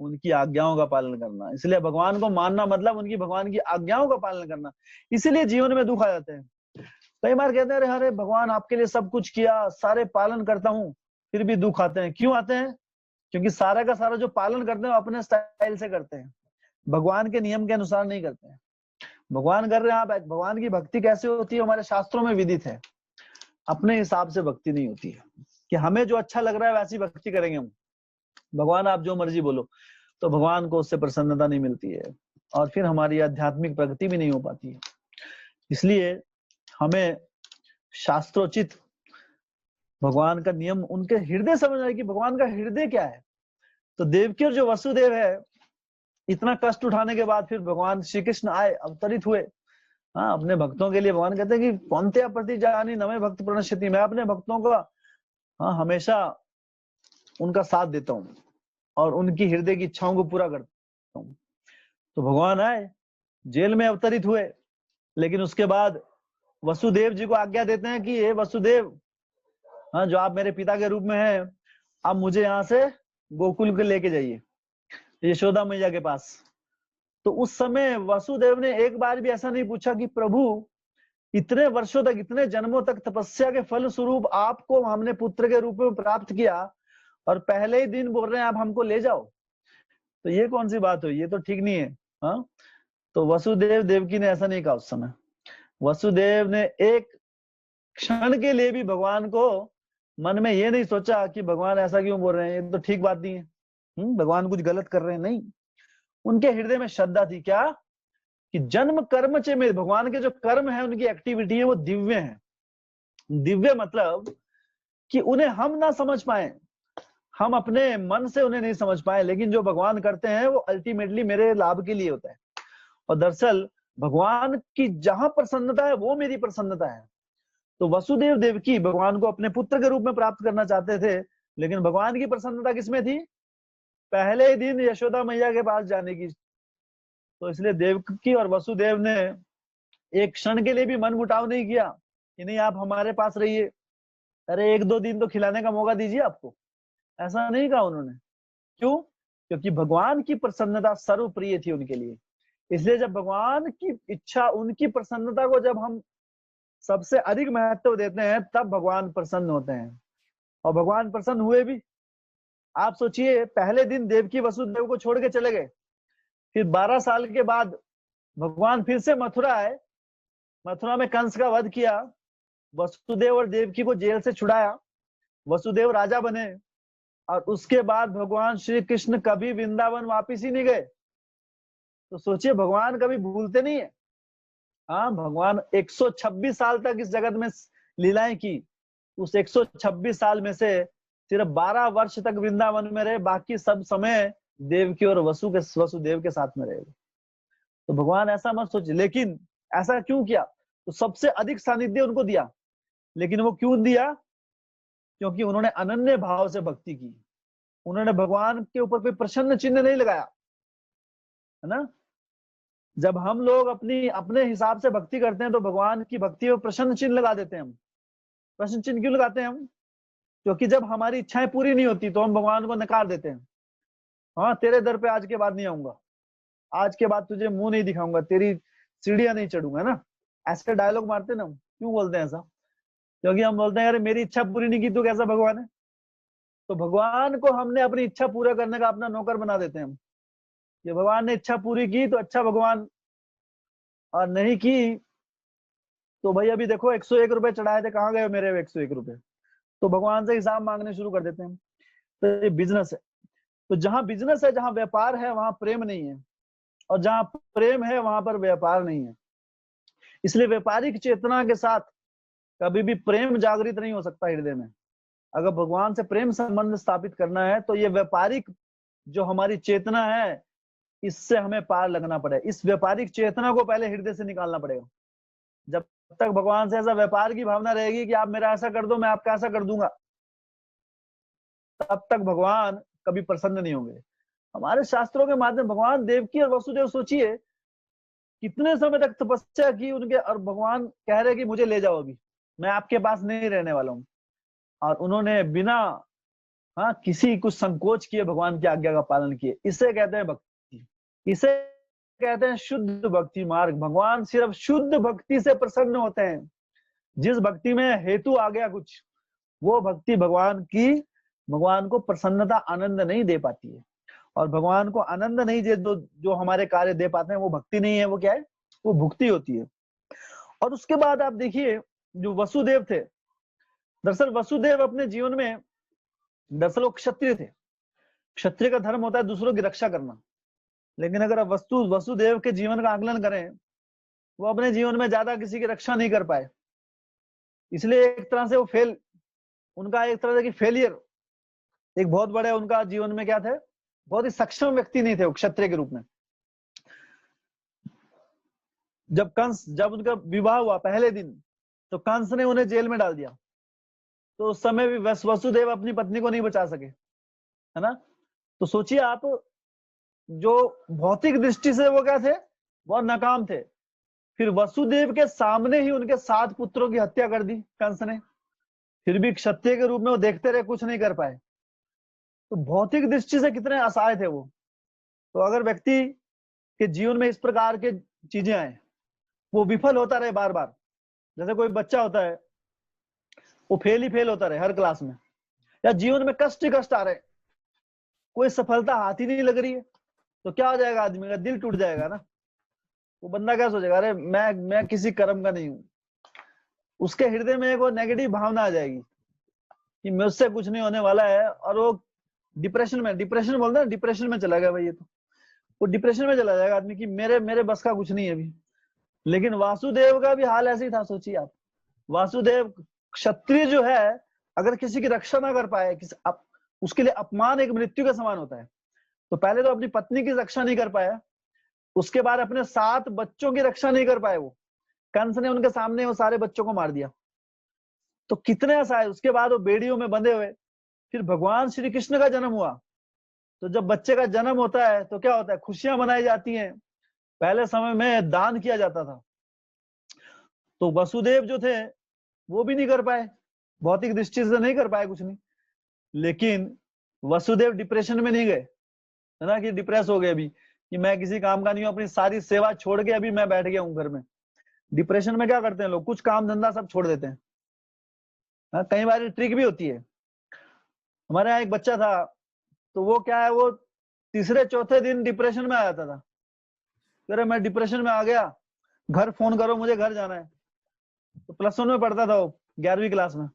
उनकी आज्ञाओं का पालन करना। इसलिए भगवान को मानना मतलब उनकी, भगवान की आज्ञाओं का पालन करना। इसीलिए जीवन में दुख आ जाते हैं। कई बार कहते हैं अरे भगवान आपके लिए सब कुछ किया, सारे पालन करता हूँ, फिर भी दुख आते हैं। क्यों आते हैं? क्योंकि सारा का सारा जो पालन करते हैं अपने स्टाइल से करते हैं, भगवान के नियम के अनुसार नहीं करते हैं। भगवान कर रहे हैं, आप भगवान की भक्ति कैसे होती है हमारे शास्त्रों में विदित है। अपने हिसाब से भक्ति नहीं होती है कि हमें जो अच्छा लग रहा है वैसी भक्ति करेंगे हम। भगवान आप जो मर्जी बोलो, तो भगवान को उससे प्रसन्नता नहीं मिलती है, और फिर हमारी आध्यात्मिक प्रगति भी नहीं हो पाती है। इसलिए हमें शास्त्रोचित भगवान का नियम, उनके हृदय समझना है कि भगवान का हृदय क्या है। तो देवकी और जो वसुदेव है, इतना कष्ट उठाने के बाद फिर भगवान श्री कृष्ण आए, अवतरित हुए। हाँ, अपने भक्तों के लिए भगवान कहते हैं कि कौन्तेय प्रति जानी नमे भक्त प्रणश्यति, मैं अपने भक्तों का हाँ हमेशा उनका साथ देता हूँ और उनकी हृदय की इच्छाओं को पूरा करता हूँ। तो भगवान आए, जेल में अवतरित हुए, लेकिन उसके बाद वसुदेव जी को आज्ञा देते हैं कि हे वसुदेव, हाँ जो आप मेरे पिता के रूप में हैं, आप मुझे यहाँ से गोकुल के लेके जाइए, यशोदा मैया के पास। तो उस समय वसुदेव ने एक बार भी ऐसा नहीं पूछा कि प्रभु इतने वर्षों तक, इतने जन्मों तक तपस्या के फल स्वरूप आपको हमने पुत्र के रूप में प्राप्त किया और पहले ही दिन बोल रहे हैं आप हमको ले जाओ, तो ये कौन सी बात हुई? ये तो ठीक नहीं है। हाँ, तो वसुदेव देवकी ने ऐसा नहीं कहा उस समय। वसुदेव ने एक क्षण के लिए भी भगवान को मन में ये नहीं सोचा कि भगवान ऐसा क्यों बोल रहे हैं, ये तो ठीक बात नहीं है, भगवान कुछ गलत कर रहे हैं, नहीं। उनके हृदय में श्रद्धा थी, क्या कि जन्म कर्म चे में, भगवान के जो कर्म है, उनकी एक्टिविटी है, वो दिव्य है। दिव्य मतलब कि उन्हें हम ना समझ पाए, हम अपने मन से उन्हें नहीं समझ पाए, लेकिन जो भगवान करते हैं वो अल्टीमेटली मेरे लाभ के लिए होता है। और दरअसल भगवान की जहां प्रसन्नता है वो मेरी प्रसन्नता है। तो वसुदेव देवकी भगवान को अपने पुत्र के रूप में प्राप्त करना चाहते थे, लेकिन भगवान की प्रसन्नता किसमें थी? पहले ही दिन यशोदा मैया के पास जाने की। तो इसलिए देवकी और वसुदेव ने एक क्षण के लिए भी मन मुटाव नहीं किया कि नहीं आप हमारे पास रहिए, अरे एक दो दिन तो खिलाने का मौका दीजिए आपको, ऐसा नहीं कहा उन्होंने। क्यों? क्योंकि भगवान की प्रसन्नता सर्वप्रिय थी उनके लिए। इसलिए जब भगवान की इच्छा, उनकी प्रसन्नता को जब हम सबसे अधिक महत्व देते हैं, तब भगवान प्रसन्न होते हैं, और भगवान प्रसन्न हुए भी। आप सोचिए, पहले दिन देवकी वसुदेव को छोड़ के चले गए, फिर 12 साल के बाद भगवान फिर से मथुरा आए, मथुरा में कंस का वध किया, वसुदेव और देवकी को जेल से छुड़ाया, वसुदेव राजा बने, और उसके बाद भगवान श्री कृष्ण कभी वृंदावन वापिस ही नहीं गए। तो सोचिए, भगवान कभी भूलते नहीं है। हाँ, भगवान 126 साल तक इस जगत में लीलाएं की, उस 126 साल में से सिर्फ 12 वर्ष तक वृंदावन में रहे, बाकी सब समय देवकी और वसुदेव के साथ में रहे। तो भगवान ऐसा मत सोचिए, लेकिन ऐसा क्यों किया? तो सबसे अधिक सानिध्य उनको दिया, लेकिन वो क्यों दिया? क्योंकि उन्होंने अनन्य भाव से भक्ति की, उन्होंने भगवान के ऊपर कोई प्रसन्न चिन्ह नहीं लगाया, है ना। जब हम लोग अपने हिसाब से भक्ति करते हैं तो भगवान की भक्ति में प्रसन्न चिन्ह लगा देते हैं हम। प्रसन्न चिन्ह क्यों लगाते हैं हम? क्योंकि जब हमारी इच्छाएं पूरी नहीं होती तो हम भगवान को नकार देते हैं। हाँ, तेरे दर पे आज के बाद नहीं आऊंगा, आज के बाद तुझे मुंह नहीं दिखाऊंगा, तेरी सीढ़ियां नहीं चढ़ूंगा, ना। ऐसे डायलॉग मारते ना हम। क्यों बोलते हैं ऐसा? क्योंकि हम बोलते हैं अरे मेरी इच्छा पूरी नहीं की तो कैसा भगवान है। तो भगवान को हमने अपनी इच्छा पूरा करने का अपना नौकर बना देते हैं हम। ये भगवान ने इच्छा पूरी की तो अच्छा भगवान, और नहीं की तो भाई अभी देखो 101 रुपए चढ़ाए थे, कहाँ गए मेरे 101 रुपए? तो भगवान से हिसाब मांगने शुरू कर देते हैं। तो ये बिजनेस है। तो जहां बिजनेस है, जहां व्यापार है, वहां प्रेम नहीं है, और जहां प्रेम है वहां पर व्यापार नहीं है। इसलिए व्यापारिक चेतना के साथ कभी भी प्रेम जागृत नहीं हो सकता हृदय में। अगर भगवान से प्रेम संबंध स्थापित करना है तो ये व्यापारिक जो हमारी चेतना है, इससे हमें पार लगना पड़ेगा। इस व्यापारिक चेतना को पहले हृदय से निकालना पड़ेगा। जब तक भगवान से ऐसा व्यापार की भावना रहेगी कि आप मेरा ऐसा कर दो, मैं आपका ऐसा कर दूंगा, तब तक भगवान कभी प्रसन्न नहीं होंगे। हमारे शास्त्रों के माध्यम भगवान देवकी और वसुदेव, सोचिए कितने समय तक तपस्या की उनके, और भगवान कह रहे कि मुझे ले जाओ, अभी मैं आपके पास नहीं रहने वाला हूँ। और उन्होंने बिना किसी कुछ संकोच किए भगवान की आज्ञा का पालन किए। इसे कहते हैं भक्ति, इसे कहते हैं शुद्ध भक्ति मार्ग। भगवान सिर्फ शुद्ध भक्ति से प्रसन्न होते हैं। जिस भक्ति में हेतु आ गया कुछ, वो भक्ति भगवान को प्रसन्नता, आनंद नहीं दे पाती है। और भगवान को आनंद नहीं दे जो हमारे कार्य दे पाते हैं, वो भक्ति नहीं है, वो क्या है? वो भुक्ति होती है। और उसके बाद आप देखिए, जो वसुदेव थे, दरअसल वसुदेव अपने जीवन में, दरअसल वो क्षत्रिय थे। क्षत्रिय का धर्म होता है दूसरों की रक्षा करना। लेकिन अगर आप वसुदेव के जीवन का आकलन करें, वो अपने जीवन में ज्यादा किसी की रक्षा नहीं कर पाए। इसलिए एक तरह से वो उनका एक तरह से फेलियर, एक बहुत बड़े उनका जीवन में क्या थे, बहुत ही सक्षम व्यक्ति नहीं थे वो क्षत्रिय के रूप में। जब उनका विवाह हुआ पहले दिन, तो कंस ने उन्हें जेल में डाल दिया। तो उस समय भी वसुदेव अपनी पत्नी को नहीं बचा सके, है ना। तो सोचिए आप, जो भौतिक दृष्टि से वो क्या थे, बहुत नाकाम थे, फिर वसुदेव के सामने ही उनके 7 पुत्रों की हत्या कर दी कंस ने। फिर भी क्षत्रिय के रूप में वो देखते रहे, कुछ नहीं कर पाए। तो भौतिक दृष्टि से कितने असहाय थे वो। तो अगर व्यक्ति कि जीवन में इस प्रकार के चीजें आए, वो विफल होता रहे बार बार। जैसे कोई बच्चा होता है, वो फेल ही फेल होता रहे हर क्लास में, या जीवन में कष्ट ही कष्ट आ रहे, कोई सफलता हाथ ही नहीं लग रही है, तो क्या हो जाएगा? आदमी का दिल टूट जाएगा ना। वो बंदा क्या सोचेगा, अरे मैं किसी कर्म का नहीं हूं। उसके हृदय में एक वो नेगेटिव भावना आ जाएगी कि मुझसे कुछ नहीं होने वाला है, और वो डिप्रेशन बोलते हैं, डिप्रेशन में चला गया भाई। ये तो वो डिप्रेशन में चला जाएगा आदमी कि मेरे बस का कुछ नहीं है अभी। लेकिन वासुदेव का भी हाल ऐसे ही था। सोचिए आप, वासुदेव क्षत्रिय जो है, अगर किसी की रक्षा ना कर पाए, उसके लिए अपमान एक मृत्यु के समान होता है। तो पहले तो अपनी पत्नी की रक्षा नहीं कर पाया, उसके बाद अपने 7 बच्चों की रक्षा नहीं कर पाए। वो कंस ने उनके सामने वो सारे बच्चों को मार दिया। तो कितने असहाय। उसके बाद वो बेड़ियों में बंधे हुए, फिर भगवान श्री कृष्ण का जन्म हुआ। तो जब बच्चे का जन्म होता है तो क्या होता है? खुशियां मनाई जाती हैं। पहले समय में दान किया जाता था। तो वसुदेव जो थे वो भी नहीं कर पाए, भौतिक दृष्टि से नहीं कर पाए कुछ नहीं। लेकिन वसुदेव डिप्रेशन में नहीं गए, है ना, कि डिप्रेस हो गए अभी कि मैं किसी काम का नहीं हूं, अपनी सारी सेवा छोड़ के अभी मैं बैठ गया हूं घर में। डिप्रेशन में क्या करते हैं लोग? कुछ काम धंधा सब छोड़ देते हैं। हाँ, कई बार ट्रिक भी होती है। हमारे यहाँ एक बच्चा था, तो वो क्या है, वो तीसरे चौथे दिन डिप्रेशन में आ जाता था। अरे मैं डिप्रेशन में आ गया, घर फोन करो, मुझे घर जाना है। तो +1 में पढ़ता था वो, 11वीं क्लास में।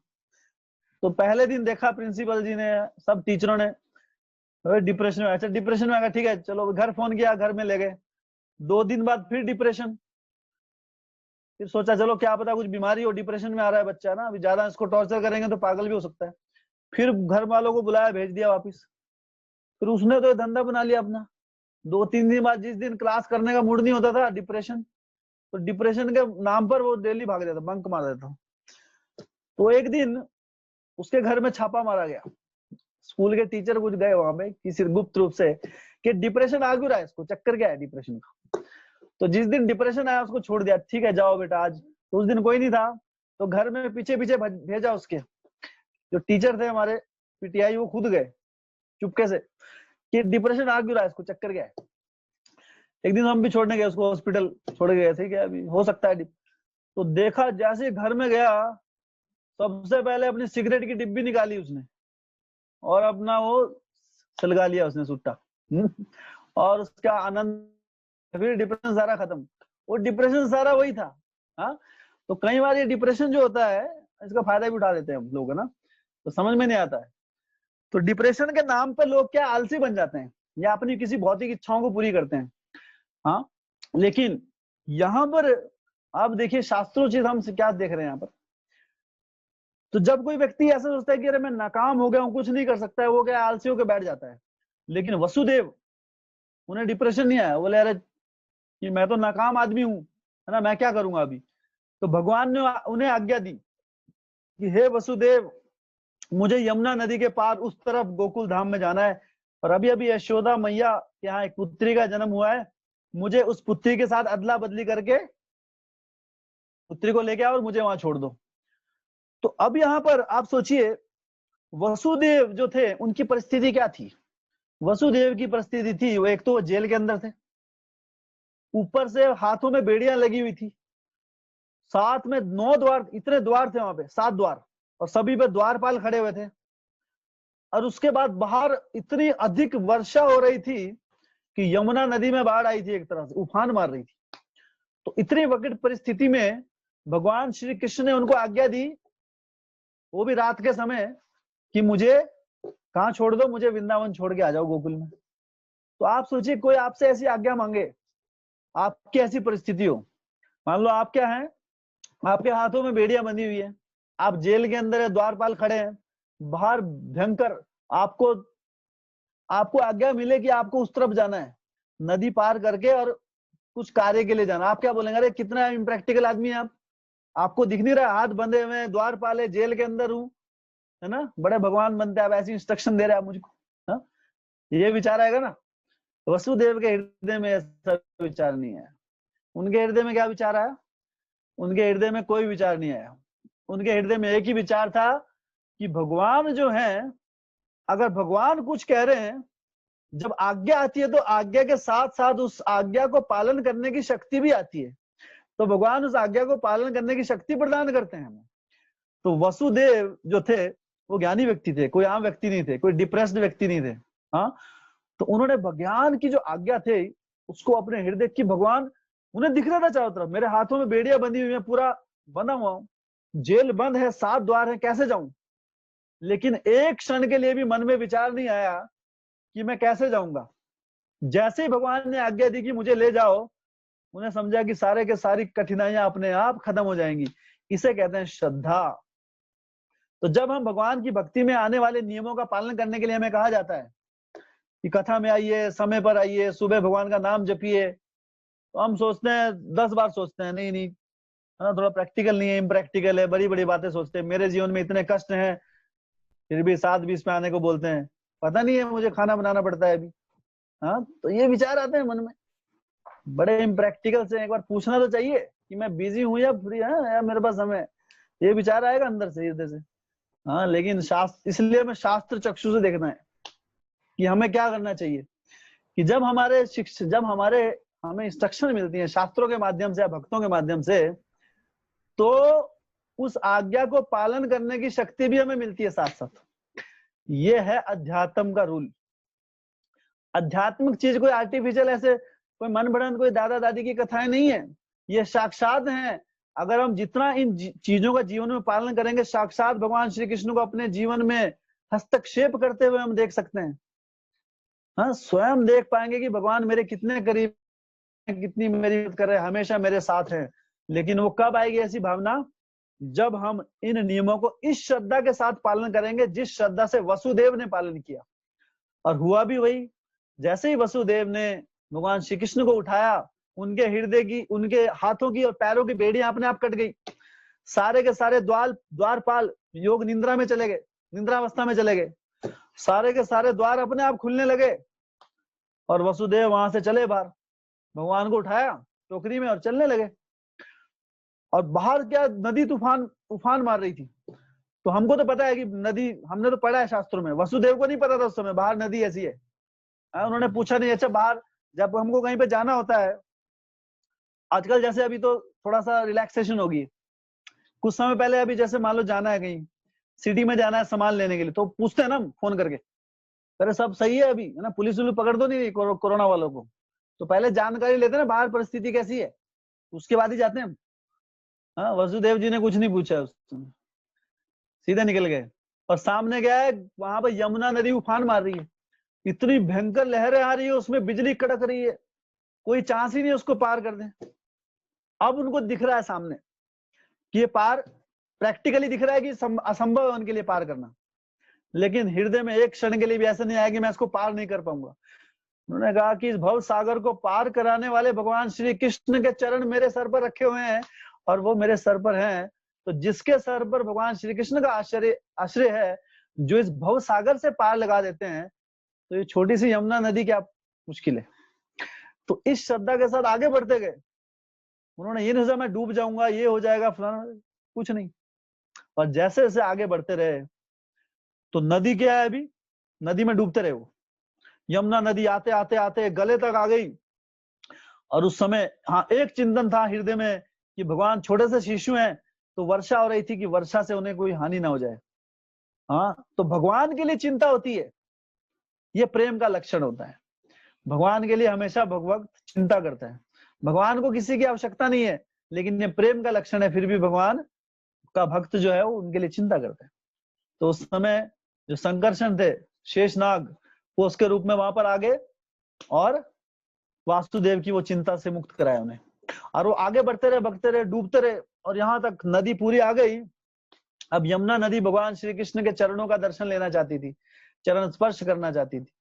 तो पहले दिन देखा प्रिंसिपल जी ने, सब टीचरों ने, डिप्रेशन में। अच्छा डिप्रेशन में आ गया, ठीक है चलो, घर फोन किया, घर में ले गए। 2 दिन बाद फिर डिप्रेशन। फिर सोचा चलो क्या पता कुछ बीमारी हो, डिप्रेशन में आ रहा है बच्चा ना, अभी ज्यादा इसको टॉर्चर करेंगे तो पागल भी हो सकता है। फिर घर वालों को बुलाया, भेज दिया वापिस। फिर उसने तो धंधा बना लिया अपना। 2-3 दिन बाद, जिस दिन क्लास करने का मूड नहीं होता था, डिप्रेशन, तो डिप्रेशन के नाम पर वो डेली भाग जाता, बंक मार देता। तो एक दिन उसके घर में छापा मारा गया। स्कूल के टीचर कुछ गए वहां पे किसी गुप्त रूप से, कि डिप्रेशन आ क्यों रहा है इसको, चक्कर क्या है डिप्रेशन का। तो जिस दिन डिप्रेशन आया उसको छोड़ दिया, ठीक है जाओ बेटा आज। तो उस दिन कोई नहीं था, तो घर में पीछे पीछे भेजा उसके। जो टीचर थे हमारे पीटीआई, वो खुद गए चुपके से कि डिप्रेशन आ क्यों रहा है इसको, चक्कर क्या है। एक दिन हम भी छोड़ने गए उसको, हॉस्पिटल छोड़ गए थे, क्या अभी हो सकता है। तो देखा, जैसे घर में गया, सबसे पहले अपनी सिगरेट की डिब्बी निकाली उसने, और अपना वो सलगा लिया उसने सुट्टा। और उसका आनंद, फिर डिप्रेशन सारा खत्म। वो डिप्रेशन सारा वही था। हाँ, तो कई बार ये डिप्रेशन जो होता है, इसका फायदा भी उठा देते हैं हम लोग, है ना, तो समझ में नहीं आता है। तो डिप्रेशन के नाम पे लोग क्या आलसी बन जाते हैं, या अपनी किसी भौतिक इच्छाओं को पूरी करते हैं। हाँ, लेकिन यहाँ पर आप देखिए शास्त्रोचित हम क्या देख रहे हैं यहाँ पर। तो जब कोई व्यक्ति ऐसा सोचता है कि अरे मैं नाकाम हो गया हूँ, कुछ नहीं कर सकता है, वो क्या आलसी होकर बैठ जाता है। लेकिन वसुदेव, उन्हें डिप्रेशन नहीं आया, बोले अरे कि मैं तो नाकाम आदमी हूँ, है ना, मैं क्या करूंगा अभी। तो भगवान ने उन्हें आज्ञा दी कि हे वसुदेव, मुझे यमुना नदी के पार उस तरफ गोकुल धाम में जाना है, और अभी अभी यशोदा मैया के यहाँ एक पुत्री का जन्म हुआ है, मुझे उस पुत्री के साथ अदला बदली करके पुत्री को लेके आओ और मुझे वहां छोड़ दो। तो अब यहाँ पर आप सोचिए, वसुदेव जो थे उनकी परिस्थिति क्या थी। वसुदेव की परिस्थिति थी, वो एक तो वो जेल के अंदर थे, ऊपर से हाथों में बेड़ियां लगी हुई थी, साथ में 9 द्वार, इतने द्वार थे वहां पे, 7 द्वार, और सभी पे द्वारपाल खड़े हुए थे। और उसके बाद बाहर इतनी अधिक वर्षा हो रही थी कि यमुना नदी में बाढ़ आई थी, एक तरह से उफान मार रही थी। तो इतनी विकट परिस्थिति में भगवान श्री कृष्ण ने उनको आज्ञा दी, वो भी रात के समय, कि मुझे कहाँ छोड़ दो, मुझे वृंदावन छोड़ के आ जाओ गोकुल में। तो आप सोचिए, कोई आपसे ऐसी आज्ञा मांगे, आपकी ऐसी परिस्थिति हो, मान लो आप क्या है, आपके हाथों में बेड़ियां बंधी हुई है, आप जेल के अंदर है, द्वारपाल खड़े हैं, बाहर भयंकर, आपको आपको आज्ञा मिले कि आपको उस तरफ जाना है, नदी पार करके, और कुछ कार्य के लिए जाना, आप क्या बोलेंगे? अरे कितना इम्प्रैक्टिकल आदमी है आप, आपको दिख नहीं रहा, हाथ बंधे हुए हैं, द्वारपाल है, जेल के अंदर हूँ, है ना, बड़े भगवान बनते हैं आप, ऐसी इंस्ट्रक्शन दे रहे हैं आप मुझको। हाँ, ये विचार आएगा ना। वसुदेव के हृदय में ऐसा विचार नहीं है। उनके हृदय में क्या विचार आया? उनके हृदय में कोई विचार नहीं आया। उनके हृदय में एक ही विचार था कि भगवान जो है, अगर भगवान कुछ कह रहे हैं, जब आज्ञा आती है तो आज्ञा के साथ साथ उस आज्ञा को पालन करने की शक्ति भी आती है। तो भगवान उस आज्ञा को पालन करने की शक्ति प्रदान करते हैं हमें। तो वसुदेव जो थे वो ज्ञानी व्यक्ति थे, कोई आम व्यक्ति नहीं थे, कोई डिप्रेस्ड व्यक्ति नहीं थे। हाँ, तो उन्होंने भगवान की जो आज्ञा थे उसको अपने हृदय की, भगवान उन्हें दिख रहा था चारों तरफ, मेरे हाथों में बेड़ियां बंधी हुई है, पूरा बंधा हुआ हूं, जेल बंद है, 7 द्वार है, कैसे जाऊं। लेकिन एक क्षण के लिए भी मन में विचार नहीं आया कि मैं कैसे जाऊंगा। जैसे ही भगवान ने आज्ञा दी कि मुझे ले जाओ, उन्हें समझा कि सारे के सारी कठिनाइयां अपने आप खत्म हो जाएंगी। इसे कहते हैं श्रद्धा। तो जब हम भगवान की भक्ति में आने वाले नियमों का पालन करने के लिए हमें कहा जाता है कि कथा में आइए, समय पर आइए, सुबह भगवान का नाम जपिए, तो हम सोचते हैं 10 बार सोचते हैं, नहीं नहीं, है ना, थोड़ा प्रैक्टिकल नहीं है, इम्प्रैक्टिकल है, बड़ी बड़ी बातें सोचते हैं, मेरे जीवन में इतने कष्ट हैं, फिर भी 7:20 में आने को बोलते हैं, पता नहीं है मुझे खाना बनाना पड़ता है अभी। हाँ, तो ये विचार आते हैं मन में, बड़े इम्प्रैक्टिकल से। एक बार पूछना तो चाहिए कि मैं बिजी हूँ या फ्री है या मेरे पास समय, ये विचार आएगा अंदर से, हृदय से। हाँ, लेकिन शास्त्र, इसलिए हमें शास्त्र चक्षु से देखना है कि हमें क्या करना चाहिए। कि जब हमें इंस्ट्रक्शन मिलती है शास्त्रों के माध्यम से या भक्तों के माध्यम से, तो उस आज्ञा को पालन करने की शक्ति भी हमें मिलती है साथ साथ। ये है अध्यात्म का रूल। आध्यात्मिक चीज कोई आर्टिफिशियल, ऐसे कोई मन बढ़ंत, कोई दादा दादी की कथाएं नहीं है, ये साक्षात हैं। अगर हम जितना इन चीजों का जीवन में पालन करेंगे, साक्षात भगवान श्री कृष्ण को अपने जीवन में हस्तक्षेप करते हुए हम देख सकते हैं। हाँ, स्वयं देख पाएंगे कि भगवान मेरे कितने करीब, कितनी मेरी मदद कर रहे हैं, हमेशा मेरे साथ हैं। लेकिन वो कब आएगी ऐसी भावना? जब हम इन नियमों को इस श्रद्धा के साथ पालन करेंगे जिस श्रद्धा से वसुदेव ने पालन किया। और हुआ भी वही। जैसे ही वसुदेव ने भगवान श्री कृष्ण को उठाया, उनके हृदय की, उनके हाथों की और पैरों की बेड़ियां अपने आप कट गई। सारे के सारे द्वारपाल योग निद्रा में चले गए, निद्रावस्था में चले गए। सारे के सारे द्वार अपने आप खुलने लगे और वसुदेव वहां से चले बाहर, भगवान को उठाया टोकरी में और चलने लगे। और बाहर क्या, नदी उफान मार रही थी। तो हमको तो पता है कि नदी, हमने तो पढ़ा है शास्त्रों में, वसुदेव को नहीं पता था उस समय बाहर नदी ऐसी है। उन्होंने पूछा नहीं। अच्छा, बाहर जब हमको कहीं पे जाना होता है, आजकल जैसे अभी तो थोड़ा सा रिलैक्सेशन होगी, कुछ समय पहले अभी जैसे मान लो जाना है कहीं सिटी में, जाना है सामान लेने के लिए, तो पूछते हैं ना फोन करके, अरे सब सही है अभी, है ना, पुलिस पकड़ दो नहीं कोरोना वालों को। तो पहले जानकारी लेते हैं ना बाहर परिस्थिति कैसी है, उसके बाद ही जाते हैं हम। हाँ, वसुदेव जी ने कुछ नहीं पूछा, उस समय सीधे निकल गए। और सामने गया है, वहां पर यमुना नदी उफान मार रही है, इतनी भयंकर लहरें आ रही है, उसमें बिजली कड़क रही है, कोई चांस ही नहीं उसको पार कर दे। अब उनको दिख रहा है सामने कि ये पार, प्रैक्टिकली दिख रहा है कि असंभव है उनके लिए पार करना। लेकिन हृदय में एक क्षण के लिए भी ऐसा नहीं आया कि मैं इसको पार नहीं कर पाऊंगा। उन्होंने कहा कि इस भव सागर को पार कराने वाले भगवान श्री कृष्ण के चरण मेरे सर पर रखे हुए हैं, और वो मेरे सर पर हैं। तो जिसके सर पर भगवान श्री कृष्ण का आश्रय है, जो इस भव सागर से पार लगा देते हैं, तो ये छोटी सी यमुना नदी क्या मुश्किल है। तो इस श्रद्धा के साथ आगे बढ़ते गए। उन्होंने ये नहीं सोचा मैं डूब जाऊंगा, ये हो जाएगा फलाना, कुछ नहीं। और जैसे जैसे आगे बढ़ते रहे, तो नदी क्या है, अभी नदी में डूबते रहे वो। यमुना नदी आते आते आते गले तक आ गई। और उस समय हाँ, एक चिंतन था हृदय में कि भगवान छोटे से शिशु हैं, तो वर्षा हो रही थी कि वर्षा से उन्हें कोई हानि ना हो जाए। हाँ, तो भगवान के लिए चिंता होती है, ये प्रेम का लक्षण होता है। भगवान के लिए हमेशा भगवत चिंता करता है। भगवान को किसी की आवश्यकता नहीं है, लेकिन ये प्रेम का लक्षण है, फिर भी भगवान का भक्त जो है वो उनके लिए चिंता करता है। तो उस समय जो संकर्षण थे, शेषनाग, वो उसके रूप में वहां पर आ गए और वासुदेव की वो चिंता से मुक्त कराया उन्हें। और वो आगे बढ़ते रहे, बगते रहे, डूबते रहे, और यहाँ तक नदी पूरी आ गई। अब यमुना नदी भगवान श्री कृष्ण के चरणों का दर्शन लेना चाहती थी, चरण स्पर्श करना चाहती थी।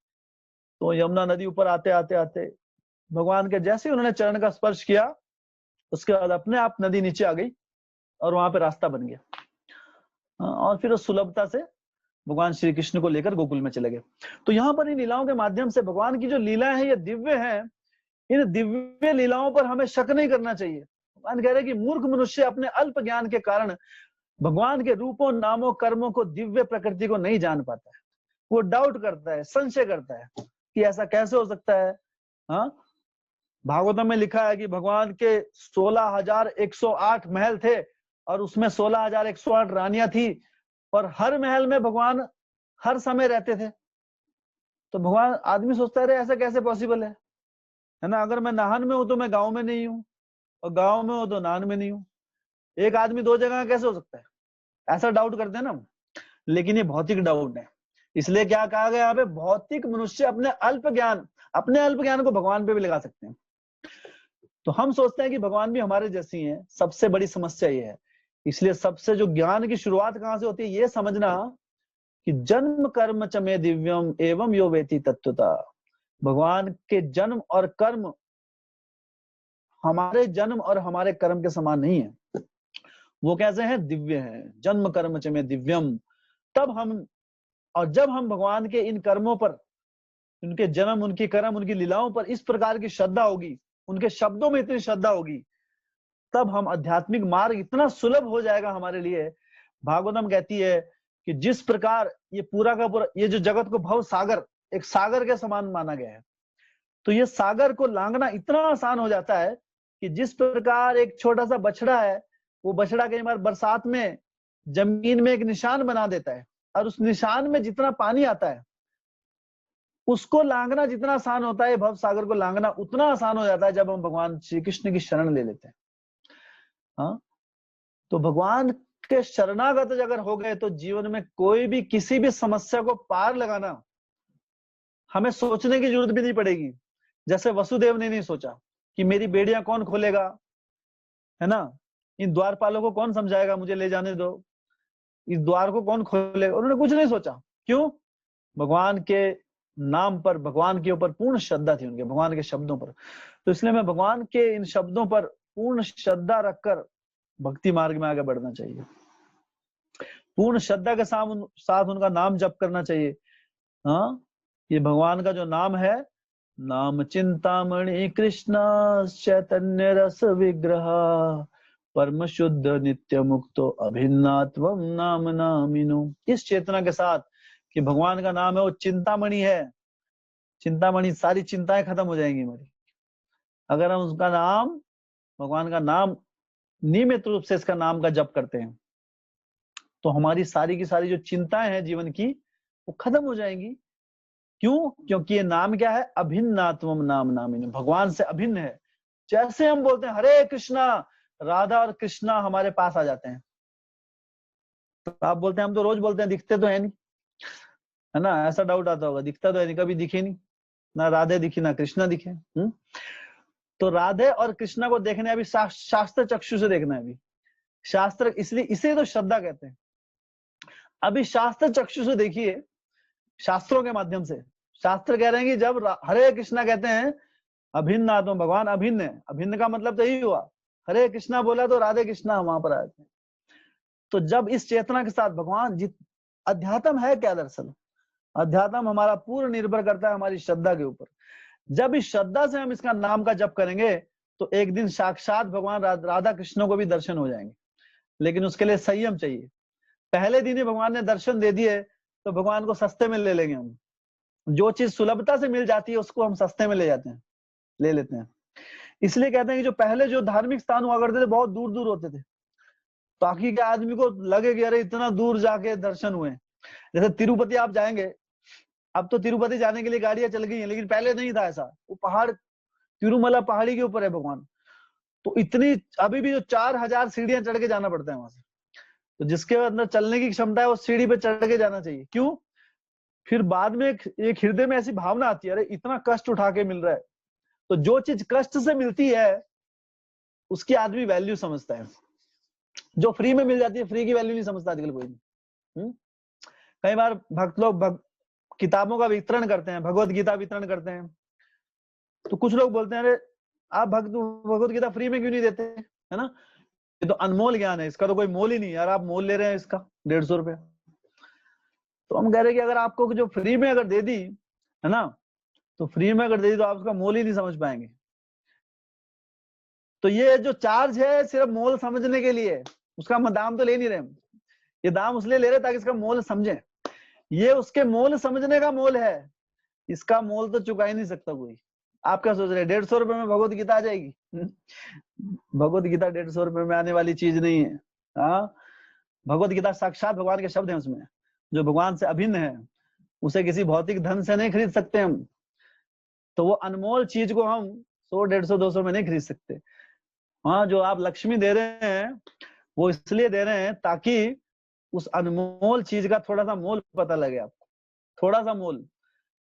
तो यमुना नदी ऊपर आते आते आते भगवान के जैसे उन्होंने चरण का स्पर्श किया, उसके बाद अपने आप नदी नीचे आ गई और वहां पे रास्ता बन गया। और फिर उस सुलभता से भगवान श्री कृष्ण को लेकर गोकुल में चले गए। तो यहाँ पर इन लीलाओं के माध्यम से भगवान की जो लीलाएं हैं ये दिव्य हैं। इन दिव्य लीलाओं पर हमें शक नहीं करना चाहिए। भगवान कह रहे हैं कि मूर्ख मनुष्य अपने अल्प ज्ञान के कारण भगवान के रूपों, नामों, कर्मों को, दिव्य प्रकृति को नहीं जान पाता है। वो डाउट करता है, संशय करता है। कि ऐसा कैसे हो सकता है। हाँ, भागवतम में लिखा है कि भगवान के 16,108 महल थे और उसमें 16,108 रानियां थी और हर महल में भगवान हर समय रहते थे। तो भगवान, आदमी सोचता है ऐसा कैसे पॉसिबल है ना। अगर मैं नाहन में हूं तो मैं गांव में नहीं हूं, और गांव में हूं तो नाहन में नहीं हूं। एक आदमी दो जगह कैसे हो सकता है, ऐसा डाउट करते हैं ना। लेकिन ये भौतिक डाउट है। इसलिए क्या कहा गया यहाँ पे, भौतिक मनुष्य अपने अल्प ज्ञान को भगवान पे भी लगा सकते हैं। तो हम सोचते हैं कि भगवान भी हमारे जैसी हैं। सबसे बड़ी समस्या ये है। इसलिए सबसे जो ज्ञान की शुरुआत कहां से होती है, ये समझना कि जन्म कर्म च मे दिव्यम एवं यो वेति तत्वता। भगवान के जन्म और कर्म हमारे जन्म और हमारे कर्म के समान नहीं है। वो कैसे हैं, दिव्य हैं। जन्म कर्म च मे दिव्यम। तब हम, और जब हम भगवान के इन कर्मों पर, उनके जन्म, उनके कर्म, उनकी लीलाओं पर इस प्रकार की श्रद्धा होगी, उनके शब्दों में इतनी श्रद्धा होगी, तब हम आध्यात्मिक मार्ग इतना सुलभ हो जाएगा हमारे लिए। भागवतम कहती है कि जिस प्रकार ये पूरा का पूरा, ये जो जगत को भव सागर, एक सागर के समान माना गया है, तो ये सागर को लांघना इतना आसान हो जाता है कि जिस प्रकार एक छोटा सा बछड़ा है, वो बछड़ा कई बार बरसात में जमीन में एक निशान बना देता है, और उस निशान में जितना पानी आता है उसको लांघना जितना आसान होता है, भव सागर को लांघना उतना आसान हो जाता है जब हम भगवान श्री कृष्ण की शरण ले लेते हैं। हाँ, तो भगवान के शरणागत अगर हो गए तो जीवन में कोई भी किसी भी समस्या को पार लगाना हमें सोचने की जरूरत भी नहीं पड़ेगी। जैसे वसुदेव ने नहीं सोचा कि मेरी बेड़ियां कौन खोलेगा, है ना, इन द्वारपालों को कौन समझाएगा, मुझे ले जाने दो, इस द्वार को कौन खोलेगा। उन्होंने कुछ नहीं सोचा। क्यों? भगवान के नाम पर, भगवान के ऊपर पूर्ण श्रद्धा थी उनके, भगवान के शब्दों पर। तो इसलिए मैं भगवान के इन शब्दों पर पूर्ण श्रद्धा रखकर भक्ति मार्ग में आगे बढ़ना चाहिए। पूर्ण श्रद्धा के साथ उनका नाम जप करना चाहिए। हाँ, ये भगवान का जो नाम है, नाम चिंतामणि कृष्ण चैतन्य रस विग्रह परम शुद्ध नित्य मुक्तो अभिन्नात्वम नाम नामिनो। इस चेतना के साथ कि भगवान का नाम है वो चिंतामणि है। चिंतामणि, सारी चिंताएं खत्म हो जाएंगी हमारी अगर हम उसका नाम, भगवान का नाम नियमित रूप से इसका नाम का जप करते हैं। तो हमारी सारी की सारी जो चिंताएं हैं जीवन की, वो खत्म हो जाएंगी। क्यों? क्योंकि ये नाम क्या है, अभिन्नात्वम नाम नामिनो, भगवान से अभिन्न है। जैसे हम बोलते हैं हरे कृष्णा, राधा और कृष्णा हमारे पास आ जाते हैं। तो आप बोलते हैं हम तो रोज बोलते हैं, दिखते तो है नहीं, है ना। ऐसा डाउट आता होगा, दिखता तो है नहीं, कभी दिखे नहीं, ना राधे दिखी ना कृष्णा दिखे। तो राधे और कृष्णा को देखने अभी शास्त्र चक्षु से देखना है। अभी शास्त्र, इसलिए इसे तो श्रद्धा कहते हैं। अभी शास्त्र चक्षु से देखिए, शास्त्रों के माध्यम से। शास्त्र कह रहे हैं कि जब हरे कृष्णा कहते हैं, अभिन्न आत्मा, भगवान अभिन्न है। अभिन्न का मतलब तो यही हुआ, हरे कृष्णा बोला तो राधे कृष्णा वहां पर आए थे। तो जब इस चेतना के साथ भगवान, अध्यात्म है क्या दरअसल, अध्यात्म हमारा पूर्ण निर्भर करता है हमारी श्रद्धा के ऊपर। जब इस श्रद्धा से हम इसका नाम का जप करेंगे तो एक दिन साक्षात भगवान राधा कृष्ण को भी दर्शन हो जाएंगे। लेकिन उसके लिए संयम चाहिए। पहले दिन ही भगवान ने दर्शन दे दिए तो भगवान को सस्ते में ले लेंगे हम। जो चीज सुलभता से मिल जाती है उसको हम सस्ते में ले लेते हैं। इसलिए कहते हैं कि जो पहले जो धार्मिक स्थान हुआ करते थे बहुत दूर दूर होते थे, ताकि क्या आदमी को लगे कि अरे इतना दूर जाके दर्शन हुए। जैसे तिरुपति आप जाएंगे, अब तो तिरुपति जाने के लिए गाड़ियां चल गई हैं, लेकिन पहले नहीं था ऐसा। वो पहाड़, तिरुमला पहाड़ी के ऊपर है भगवान। तो इतनी, अभी भी जो 4,000 सीढ़ियां चढ़ के जाना पड़ता है वहां से। तो जिसके अंदर चलने की क्षमता है वो सीढ़ी पे चढ़ के जाना चाहिए। क्यों? फिर बाद में एक हृदय में ऐसी भावना आती है, अरे इतना कष्ट उठा के मिल रहा है। तो जो चीज कष्ट से मिलती है उसकी आदमी वैल्यू समझता है। जो फ्री में मिल जाती है, फ्री की वैल्यू नहीं समझता आजकल कोई नहीं। कई बार भक्त लोग किताबों का वितरण करते हैं, भगवत गीता वितरण करते हैं, तो कुछ लोग बोलते हैं अरे आप भगवत गीता फ्री में क्यों नहीं देते, है ना, ये तो अनमोल ज्ञान है, इसका तो कोई मोल ही नहीं यार, आप मोल ले रहे हैं इसका 150 रुपया। तो हम कह रहे हैं कि अगर आपको जो फ्री में अगर दे दी, है ना, तो फ्री में अगर दे दी तो आप उसका मोल ही नहीं समझ पाएंगे। तो ये जो चार्ज है सिर्फ मोल समझने के लिए, उसका हम दाम तो ले नहीं रहे हम। ये दाम उसलिए ले रहे ताकि इसका मोल समझें। ये उसके मोल समझने का मोल है। इसका मोल तो चुका ही नहीं सकता कोई। आप क्या सोच रहे हैं 150 रुपए में भगवत गीता आ जाएगी? भगवत गीता 150 रुपए में आने वाली चीज नहीं है। हाँ, भगवत गीता साक्षात भगवान के शब्द हैं उसमें, जो भगवान से अभिन्न है, उसे किसी भौतिक धन से नहीं खरीद सकते हम। तो वो अनमोल चीज को हम 100, 150, 200 में नहीं खरीद सकते। हाँ, जो आप लक्ष्मी दे रहे हैं वो इसलिए दे रहे हैं ताकि उस अनमोल चीज का थोड़ा सा मोल पता लगे आपको, थोड़ा सा मोल।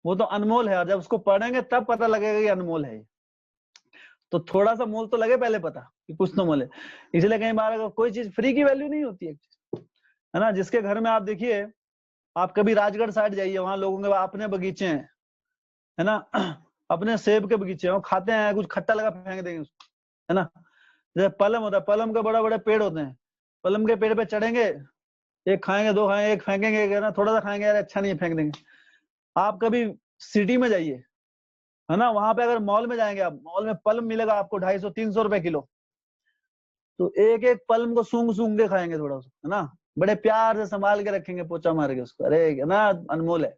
वो तो अनमोल है, और जब उसको पढ़ेंगे तब पता लगेगा कि अनमोल है। तो थोड़ा सा मोल तो लगे पहले पता कि कुछ तो मोल है। इसलिए कई बार अगर कोई चीज फ्री की वैल्यू नहीं होती है ना। जिसके घर में आप देखिए, आप कभी राजगढ़ साइड जाइए, वहां लोगों के अपने बगीचे हैं, है ना, अपने सेब के बगीचे हैं, वो खाते हैं, कुछ खट्टा लगा फेंक देंगे उसको, है ना। जैसे पलम होता है, पलम के बड़ा बड़े पेड़ होते हैं, पलम के पेड़ पे चढ़ेंगे, एक खाएंगे, दो खाएंगे, एक फेंकेंगे, है ना, थोड़ा सा खाएंगे, यार अच्छा नहीं है, फेंक देंगे। आप कभी सिटी में जाइए, है ना, वहां पे अगर मॉल में जाएंगे आप, मॉल में पलम मिलेगा आपको 250, 300 रुपए किलो। तो एक एक पलम को सूंघ सूंघ के खाएंगे थोड़ा सा, है ना, बड़े प्यार से संभाल के रखेंगे, पोछा मार के उसको, अरे है ना, अनमोल है।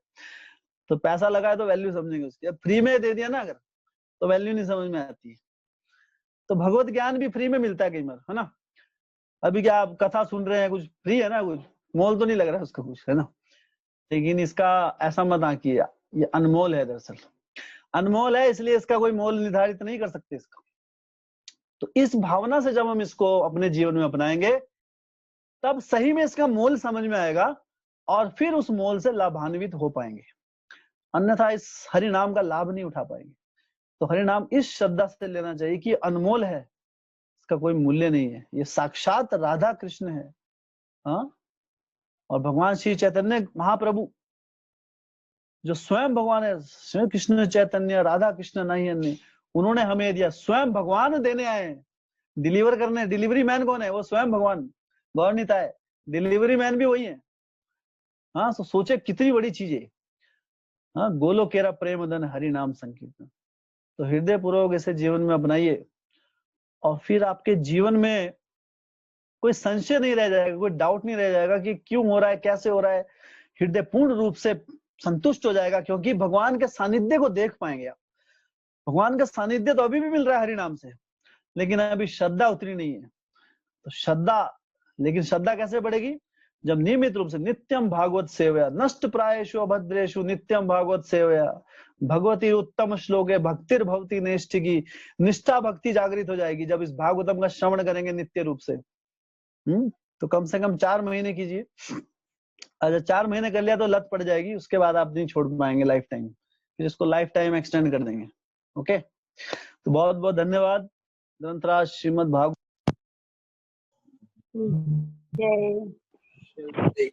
तो पैसा लगाए तो वैल्यू समझेंगे उसकी। अब फ्री में दे दिया ना अगर, तो वैल्यू नहीं समझ में आती है। तो भगवत ज्ञान भी फ्री में मिलता है कई बार, है ना। अभी क्या आप कथा सुन रहे हैं, कुछ फ्री है ना, कुछ मोल तो नहीं लग रहा है उसका कुछ, है ना। लेकिन इसका ऐसा मत आंकिए, ये अनमोल है, दरअसल अनमोल है, इसलिए इसका कोई मोल निर्धारित नहीं कर सकते इसका। तो इस भावना से जब हम इसको अपने जीवन में अपनाएंगे, तब सही में इसका मोल समझ में आएगा, और फिर उस मोल से लाभान्वित हो पाएंगे। अन्यथा इस हरि नाम का लाभ नहीं उठा पाएंगे। तो हरि नाम इस श्रद्धा से लेना चाहिए कि अनमोल है, इसका कोई मूल्य नहीं है, ये साक्षात राधा कृष्ण है। हाँ, और भगवान श्री चैतन्य महाप्रभु जो स्वयं भगवान है, स्वयं कृष्ण चैतन्य राधा कृष्ण नहीं अन्य, उन्होंने हमें दिया, स्वयं भगवान देने आए हैं, डिलीवर करने। डिलीवरी मैन कौन है? वो स्वयं भगवान गौर निताय, डिलीवरी मैन भी वही है। हाँ, तो सोचे कितनी बड़ी चीज है। हाँ, गोलो केरा प्रेम धन हरि नाम संकीर्तन। तो हृदय पूर्वक इसे जीवन में अपनाइए, और फिर आपके जीवन में कोई संशय नहीं रह जाएगा, कोई डाउट नहीं रह जाएगा कि क्यों हो रहा है, कैसे हो रहा है। हृदय पूर्ण रूप से संतुष्ट हो जाएगा, क्योंकि भगवान के सानिध्य को देख पाएंगे आप। भगवान का सानिध्य तो अभी भी मिल रहा है हरि नाम से, लेकिन अभी श्रद्धा उतरी नहीं है। तो श्रद्धा, लेकिन श्रद्धा कैसे बढ़ेगी? जब नियमित रूप से नित्यम भागवत सेवया नष्ट प्रायेषु अभद्रेषु नित्यम भागवत सेवया भगवती उत्तम श्लोक है भक्तिर भवती नेष्ठ की निष्ठा भक्ति जागृत हो जाएगी जब इस भागवतम का श्रवण करेंगे नित्य रूप से। तो कम से कम 4 महीने कीजिए। अगर 4 महीने कर लिया तो लत पड़ जाएगी, उसके बाद आप नहीं छोड़ पाएंगे लाइफ टाइम, फिर इसको लाइफ टाइम एक्सटेंड कर देंगे। ओके, तो बहुत बहुत धन्यवाद। ग्रंथराज श्रीमद् भागवत। जय